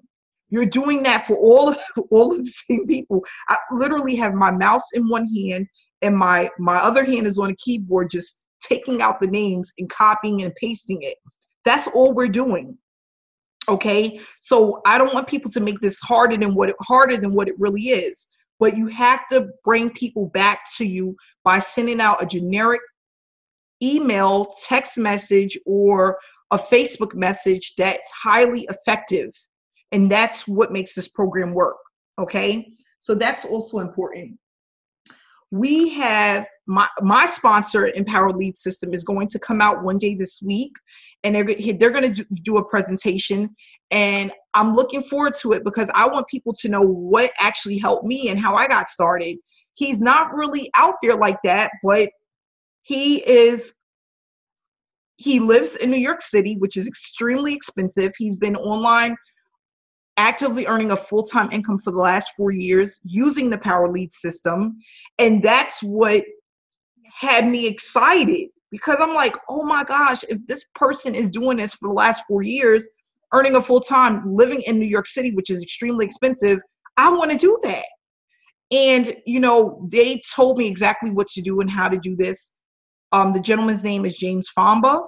You're doing that for all of the same people. I literally have my mouse in one hand and my other hand is on a keyboard, just taking out the names and copying and pasting it. That's all we're doing. Okay, so I don't want people to make this harder than what it really is. But you have to bring people back to you by sending out a generic email, text message, or a Facebook message that's highly effective. And that's what makes this program work. Okay, so that's also important. We have my sponsor, Empower Lead System, is going to come out one day this week, and they're going to do a presentation, and I'm looking forward to it because I want people to know what actually helped me and how I got started. He's not really out there like that, but he lives in New York City, which is extremely expensive. He's been online actively earning a full-time income for the last 4 years using the Power Lead System. And that's what had me excited, because I'm like, oh my gosh, if this person is doing this for the last 4 years, earning a full-time, living in New York City, which is extremely expensive, I want to do that. And, they told me exactly what to do and how to do this. The gentleman's name is James Famba.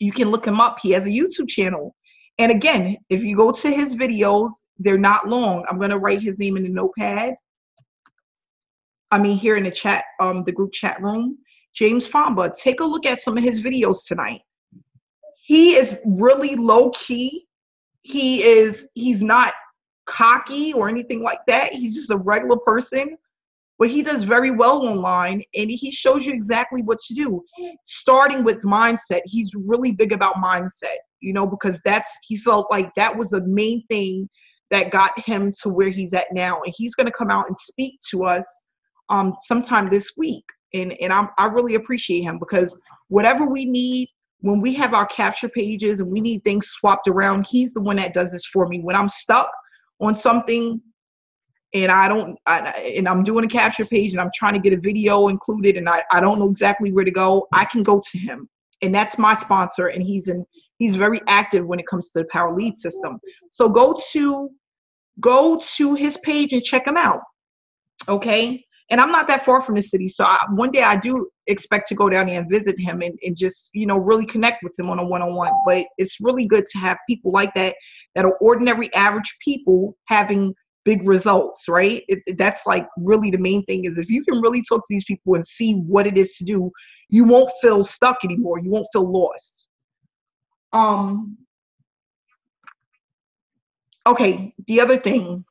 You can look him up. He has a YouTube channel. And again, if you go to his videos, they're not long. I'm going to write his name in the notepad. Here in the chat, the group chat room. James Famba, take a look at some of his videos tonight. He is really low key. He's not cocky or anything like that. He's just a regular person, but he does very well online, and he shows you exactly what to do, starting with mindset. He's really big about mindset, because he felt like that was the main thing that got him to where he's at now. And he's going to come out and speak to us sometime this week. And I really appreciate him, because whatever we need, when we have our capture pages and we need things swapped around, he's the one that does this for me. When I'm stuck on something and I'm doing a capture page and I'm trying to get a video included and I don't know exactly where to go, I can go to him. And that's my sponsor, and he's very active when it comes to the Power Lead System. So go to his page and check him out. Okay. And I'm not that far from the city. So one day I do expect to go down there and visit him and just, really connect with him on a one-on-one. But it's really good to have people like that are ordinary, average people having big results, right? That's like really the main thing, is if you can really talk to these people and see what it is to do, you won't feel stuck anymore. You won't feel lost. Okay, the other thing,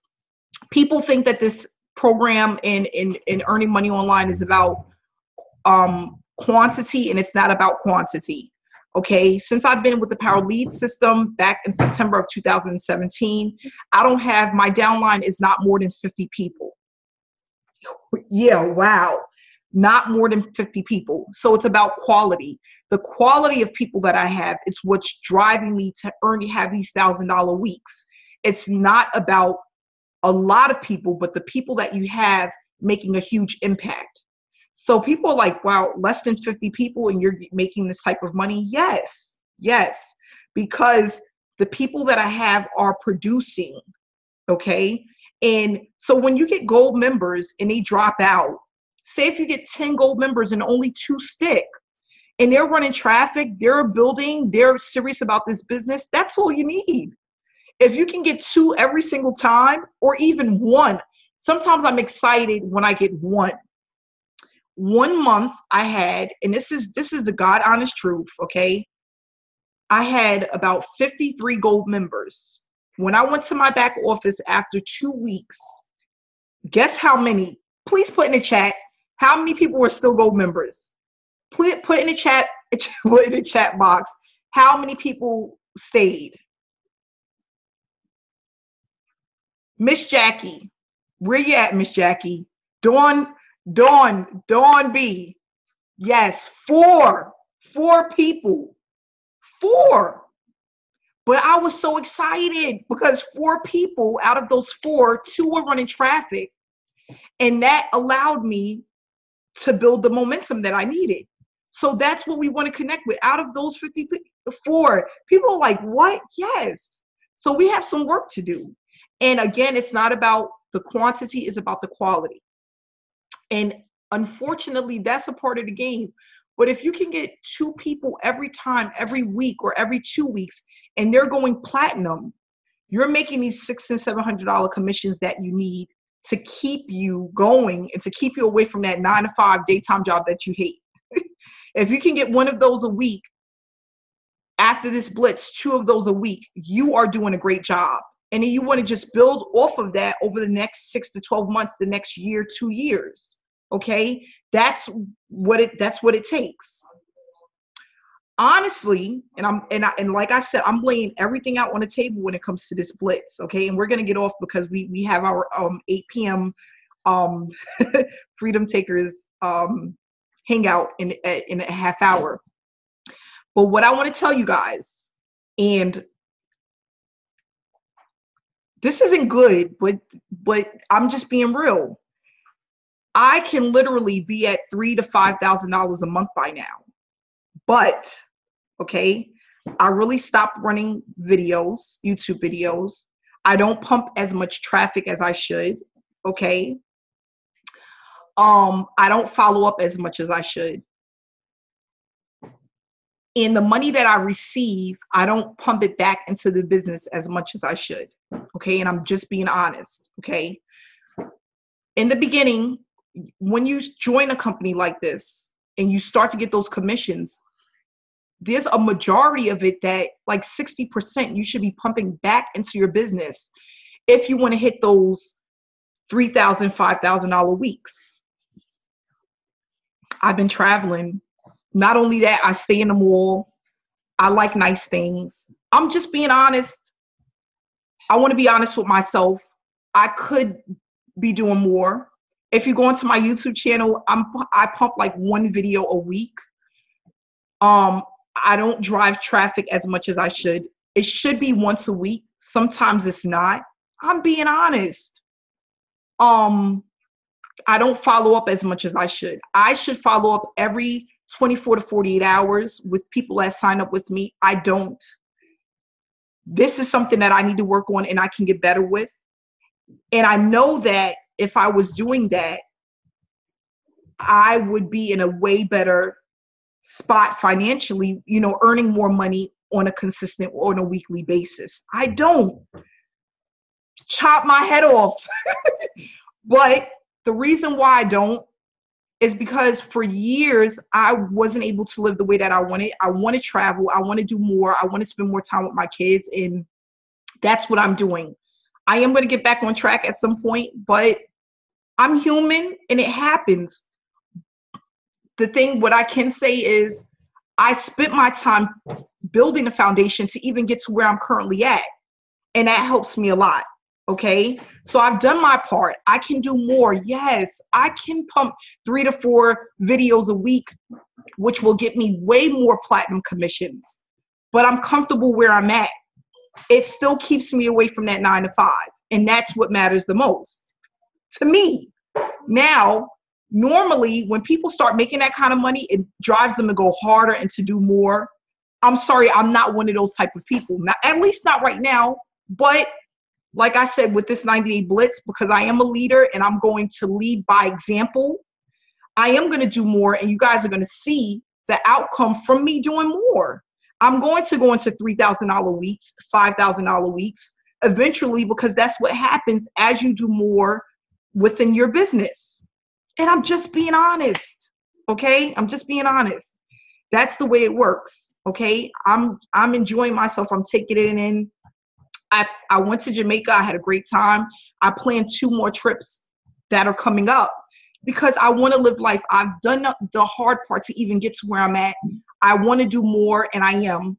people think that this program in earning money online is about quantity, and it's not about quantity. Okay, since I've been with the Power Lead system back in September of 2017, my downline is not more than 50 people. Yeah, wow. Not more than 50 people. So it's about quality. The quality of people that I have is what's driving me to have these $1,000 weeks. It's not about a lot of people, but the people that you have making a huge impact. So people are like, wow, less than 50 people and you're making this type of money? Yes, yes, because the people that I have are producing, okay? And so when you get gold members and they drop out, say if you get 10 gold members and only 2 stick, and they're running traffic, they're building, they're serious about this business, that's all you need. If you can get 2 every single time, or even 1, sometimes I'm excited when I get 1. 1 month I had, and this is a God honest truth, okay? I had about 53 gold members. When I went to my back office after 2 weeks, guess how many? Please put in the chat how many people were still gold members. Put in the chat, put in the chat box how many people stayed. Miss Jackie, where you at, Miss Jackie? Dawn B. Yes, 4 people. 4. But I was so excited because 4 people out of those 4, 2 were running traffic. And that allowed me to build the momentum that I needed. So that's what we want to connect with. Out of those 54, people are like, what? Yes. So we have some work to do. And again, it's not about the quantity, it's about the quality. And unfortunately, that's a part of the game. But if you can get 2 people every time, every week or every 2 weeks, and they're going platinum, you're making these $600 and $700 commissions that you need to keep you going and to keep you away from that 9-to-5 daytime job that you hate. If you can get 1 of those a week, after this blitz, 2 of those a week, you are doing a great job. And then you want to just build off of that over the next 6 to 12 months, the next year, 2 years. Okay, that's what it takes. Honestly, and like I said, I'm laying everything out on the table when it comes to this blitz. Okay, and we're gonna get off because we have our 8 p.m. Freedom Takers hangout in a half hour. But what I want to tell you guys, and this isn't good, but I'm just being real. I can literally be at $3,000 to $5,000 a month by now. But, okay, I really stopped running videos, YouTube videos. I don't pump as much traffic as I should, okay? I don't follow up as much as I should. And the money that I receive, I don't pump it back into the business as much as I should, okay? And I'm just being honest, okay? In the beginning, when you join a company like this and you start to get those commissions, there's a majority of it that like 60% you should be pumping back into your business if you want to hit those $3,000, $5,000 weeks. I've been traveling. Not only that, I stay in the mall. I like nice things. I'm just being honest. I want to be honest with myself. I could be doing more. If you go into my YouTube channel, I pump like 1 video a week. I don't drive traffic as much as I should. It should be once a week. Sometimes it's not. I'm being honest. I don't follow up as much as I should. I should follow up every 24 to 48 hours with people that sign up with me. I don't. This is something that I need to work on and I can get better with. And I know that if I was doing that, I would be in a way better spot financially, you know, earning more money on a consistent or on a weekly basis. I don't. Chop my head off. But the reason why I don't is because for years I wasn't able to live the way that I wanted. I want to travel. I want to do more. I want to spend more time with my kids. And that's what I'm doing. I am going to get back on track at some point, but I'm human and it happens. What I can say is I spent my time building a foundation to even get to where I'm currently at. And that helps me a lot. Okay. So I've done my part. I can do more. Yes, I can pump 3 to 4 videos a week, which will get me way more platinum commissions. But I'm comfortable where I'm at. It still keeps me away from that 9 to 5. And that's what matters the most to me. Now, normally when people start making that kind of money, it drives them to go harder and to do more. I'm sorry, I'm not one of those type of people. Not, at least not right now. But like I said, with this 90-day Blitz, because I am a leader and I'm going to lead by example, I am going to do more, and you guys are going to see the outcome from me doing more. I'm going to go into $3,000 weeks, $5,000 weeks eventually, because that's what happens as you do more within your business. And I'm just being honest. Okay. I'm just being honest. That's the way it works. Okay. I'm enjoying myself. I'm taking it in. I went to Jamaica. I had a great time. I planned 2 more trips that are coming up because I want to live life. I've done the hard part to even get to where I'm at. I want to do more, and I am.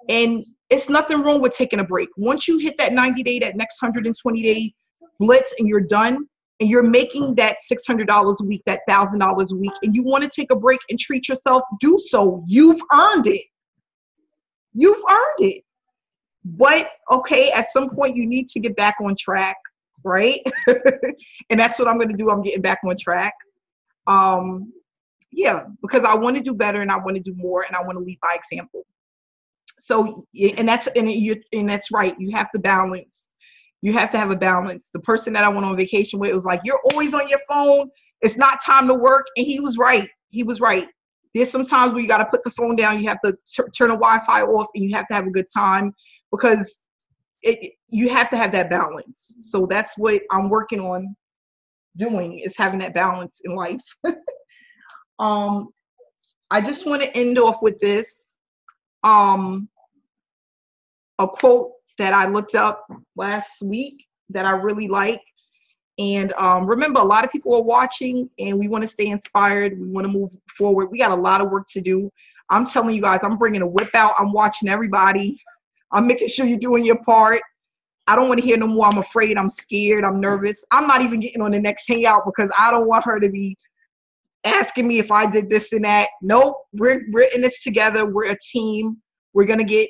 And it's nothing wrong with taking a break. Once you hit that 90-day, that next 120-day Blitz, and you're done, and you're making that $600 a week, that $1,000 a week, and you want to take a break and treat yourself, do so. You've earned it. You've earned it. But, okay, at some point you need to get back on track, right? And that's what I'm going to do. I'm getting back on track. Yeah, because I want to do better, and I want to do more, and I want to lead by example. So, and that's right. You have to balance. You have to have a balance. The person that I went on vacation with, it was like, you're always on your phone. It's not time to work. And he was right. He was right. There's some times where you got to put the phone down. You have to turn the Wi-Fi off, and you have to have a good time, because you have to have that balance. So that's what I'm working on doing, is having that balance in life. I just want to end off with this. A quote that I looked up last week that I really like. And remember, a lot of people are watching, and we want to stay inspired. We want to move forward. We got a lot of work to do. I'm telling you guys, I'm bringing a whip out. I'm watching everybody. I'm making sure you're doing your part. I don't want to hear no more. I'm afraid. I'm scared. I'm nervous. I'm not even getting on the next hangout because I don't want her to be asking me if I did this and that. Nope. We're in this together. We're a team. We're going to get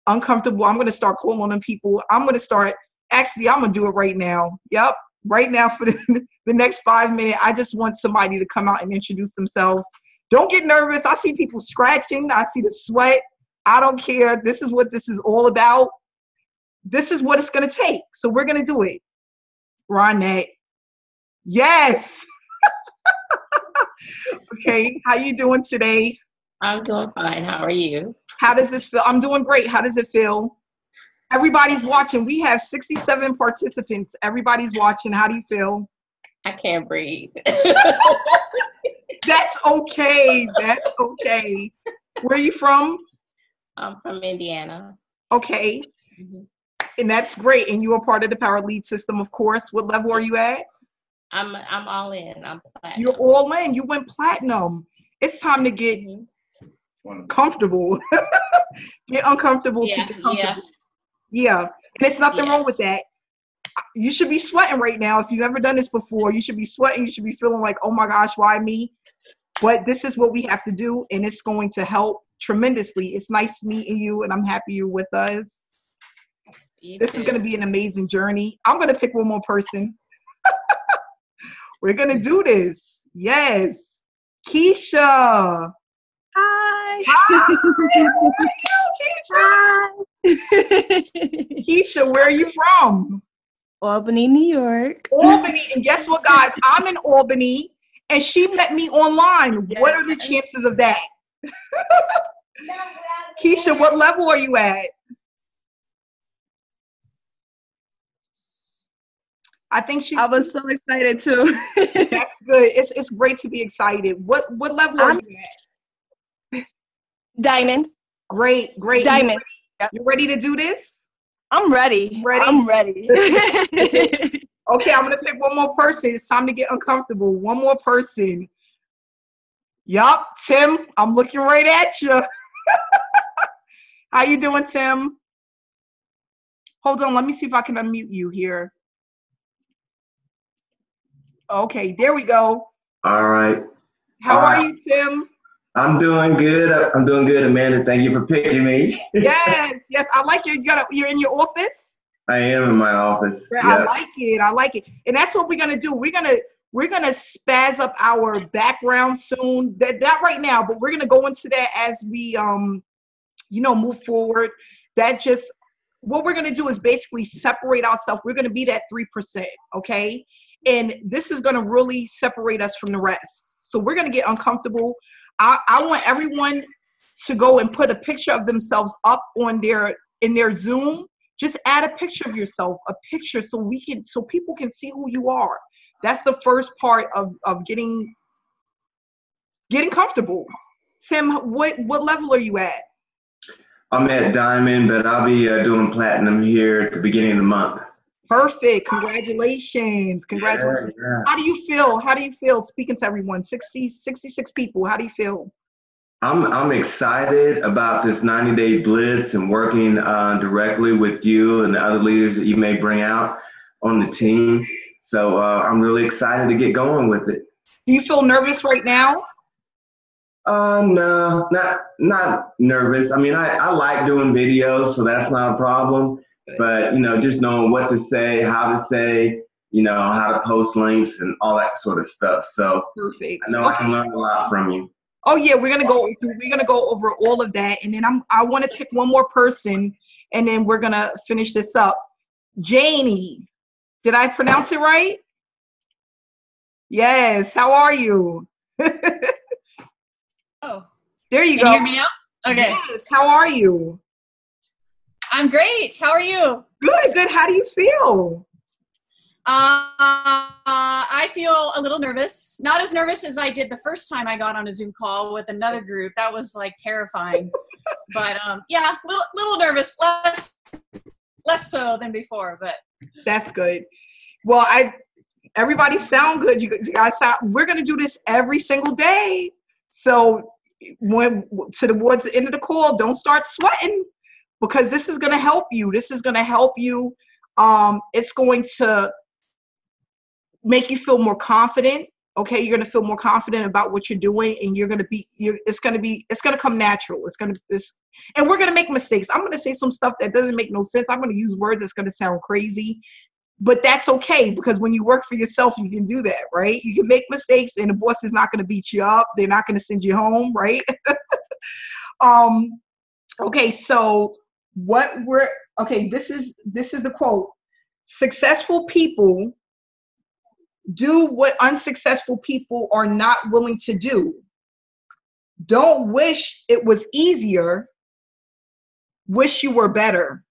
uncomfortable. I'm going to start calling on people. I'm going to do it right now. Yep. Right now for the next 5 minutes. I just want somebody to come out and introduce themselves. Don't get nervous. I see people scratching. I see the sweat. I don't care. This is what this is all about. This is what it's going to take. So we're going to do it. Ronette. Yes. Okay. How you doing today? I'm doing fine. How are you? How does this feel? I'm doing great. How does it feel? Everybody's watching. We have 67 participants. Everybody's watching. How do you feel? I can't breathe. That's okay. That's okay. Where are you from? I'm from Indiana. Okay. Mm-hmm. And that's great. And you are part of the Power Lead system, of course. What level are you at? I'm all in. I'm platinum. You're all in. You went platinum. It's time to get comfortable. Get uncomfortable to get comfortable. Yeah. And it's nothing wrong with that. You should be sweating right now. If you've never done this before, you should be sweating. You should be feeling like, oh my gosh, why me? But this is what we have to do, and it's going to help tremendously. It's nice meeting you, and I'm happy you're with us. This is going to be an amazing journey. I'm going to pick one more person. We're going to do this. Yes. Keisha. Hi. Hi. How are you, Keisha? Keisha, where are you from? Albany, New York. Albany. And guess what, guys? I'm in Albany, and she met me online. Yes. What are the chances of that? Keisha, what level are you at? I think she's. I was so excited too. That's good. It's great to be excited. What level are you at? Diamond. Great. Diamond. You ready to do this? I'm ready. I'm ready. Okay, I'm gonna pick one more person. It's time to get uncomfortable. One more person. Yup, Tim. I'm looking right at you. How you doing, Tim? Hold on, let me see if I can unmute you here. Okay, there we go. All right. How are you, Tim? I'm doing good. I'm doing good, Amanda. Thank you for picking me. Yes, I like you. You're in your office? I am in my office. Yep. I like it. And that's what we're gonna do. We're gonna spaz up our background soon. That right now, but we're gonna go into that as we move forward. What we're gonna do is basically separate ourselves. We're gonna be that 3%, okay? And this is gonna really separate us from the rest. So we're gonna get uncomfortable. I want everyone to go and put a picture of themselves up in their Zoom. Just add a picture of yourself, a picture so people can see who you are. That's the first part of getting comfortable. Tim, what level are you at? I'm at Diamond, but I'll be doing Platinum here at the beginning of the month. Perfect. Congratulations. Yeah. How do you feel speaking to everyone? 66 people. How do you feel? I'm excited about this 90-day Blitz and working directly with you and the other leaders that you may bring out on the team. So I'm really excited to get going with it. Do you feel nervous right now? No, not nervous. I mean, I like doing videos, so that's not a problem. But, just knowing what to say, how to say, how to post links and all that sort of stuff. So perfect. I know I can learn a lot from you. Oh yeah, we're gonna go over all of that, and then I want to pick one more person, and then we're gonna finish this up. Janie, did I pronounce it right? Yes. How are you? Oh, there you go. Can you hear me now? Okay. Yes. How are you? I'm great. How are you? Good. How do you feel? I feel a little nervous. Not as nervous as I did the first time I got on a Zoom call with another group. That was like terrifying. But yeah, little nervous. Less so than before, but that's good. Well, everybody sound good. You guys sound. We're gonna do this every single day. So towards the end of the call, don't start sweating, because this is gonna help you. It's going to make you feel more confident. Okay, you're gonna feel more confident about what you're doing, and it's gonna come natural. And we're gonna make mistakes. I'm gonna say some stuff that doesn't make no sense. I'm gonna use words that's gonna sound crazy, but that's okay, because when you work for yourself, you can do that, right? You can make mistakes, and the boss is not gonna beat you up. They're not gonna send you home, right? Okay, so this is the quote. Successful people do what unsuccessful people are not willing to do. Don't wish it was easier. Wish you were better.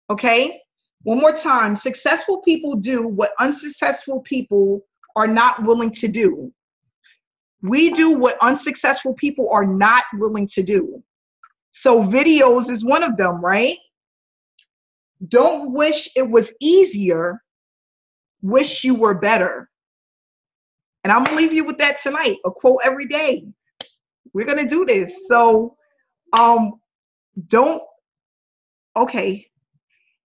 Okay? One more time. Successful people do what unsuccessful people are not willing to do. We do what unsuccessful people are not willing to do. So videos is one of them, right? Don't wish it was easier. Wish you were better. And I'm gonna leave you with that tonight. A quote every day. We're gonna do this. So okay.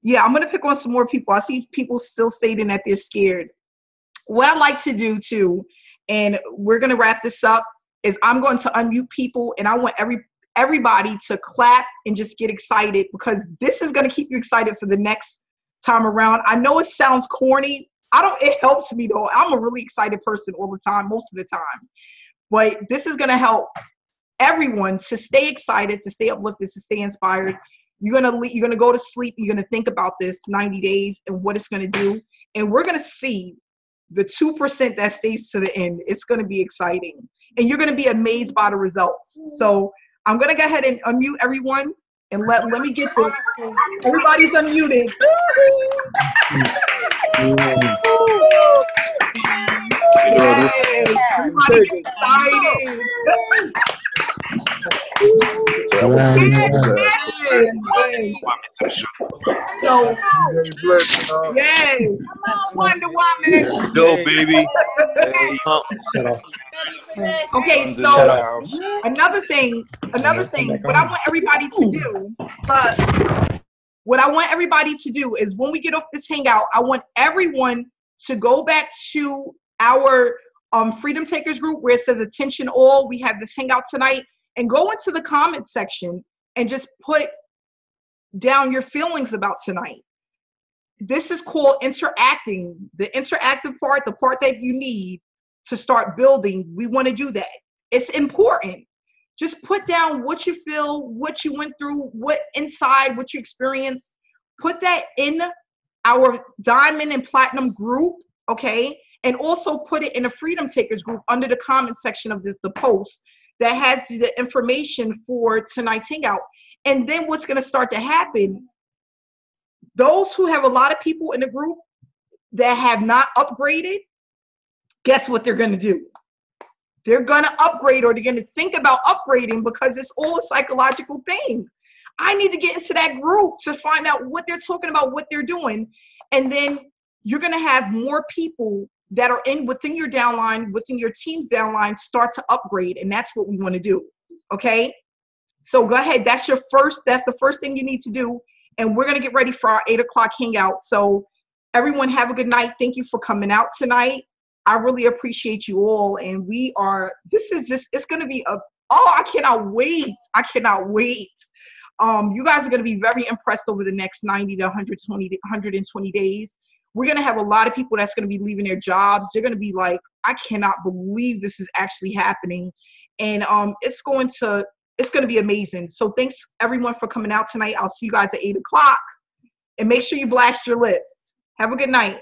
Yeah, I'm gonna pick on some more people. I see people still stating that they're scared. What I like to do too, and we're gonna wrap this up, is I'm going to unmute people, and I want everybody to clap and just get excited, because this is gonna keep you excited for the next time around. I know it sounds corny. It helps me though. I'm a really excited person all the time, most of the time. But this is gonna help everyone to stay excited, to stay uplifted, to stay inspired. You're gonna go to sleep. You're gonna think about this 90 days and what it's gonna do, and we're gonna see the 2% that stays to the end. It's gonna be exciting, and you're gonna be amazed by the results. So I'm gonna go ahead and unmute everyone, and let me get this. Everybody's unmuted. Yes, everybody get excited. So Blitz, you know? Yay. Come on, Wonder Woman. Let's go, baby. Shut up. Ready for this. Okay, Shut so up. another thing, what I want everybody to do, what I want everybody to do is when we get off this hangout, I want everyone to go back to our Freedom Takers group where it says attention all, we have this hangout tonight, and go into the comments section and just put down your feelings about tonight. This is called interacting, the interactive part, the part that you need to start building. We want to do that. It's important. Just put down what you feel, what you went through, what inside, what you experienced. Put that in our Diamond and Platinum group, okay? And also put it in the Freedom Takers group under the comment section of the post that has the information for tonight's hangout. And then what's going to start to happen, those who have a lot of people in the group that have not upgraded, guess what they're going to do? They're going to upgrade, or they're going to think about upgrading, because it's all a psychological thing. I need to get into that group to find out what they're talking about, what they're doing. And then you're going to have more people that are within your downline, within your team's downline, start to upgrade. And that's what we want to do. Okay. So go ahead. That's the first thing you need to do. And we're going to get ready for our 8 o'clock hangout. So everyone have a good night. Thank you for coming out tonight. I really appreciate you all. And it's going to be I cannot wait. I cannot wait. You guys are going to be very impressed over the next 90 to 120 days. We're going to have a lot of people that's going to be leaving their jobs. They're going to be like, I cannot believe this is actually happening. And it's going to be amazing. So thanks everyone for coming out tonight. I'll see you guys at 8 o'clock. And make sure you blast your list. Have a good night.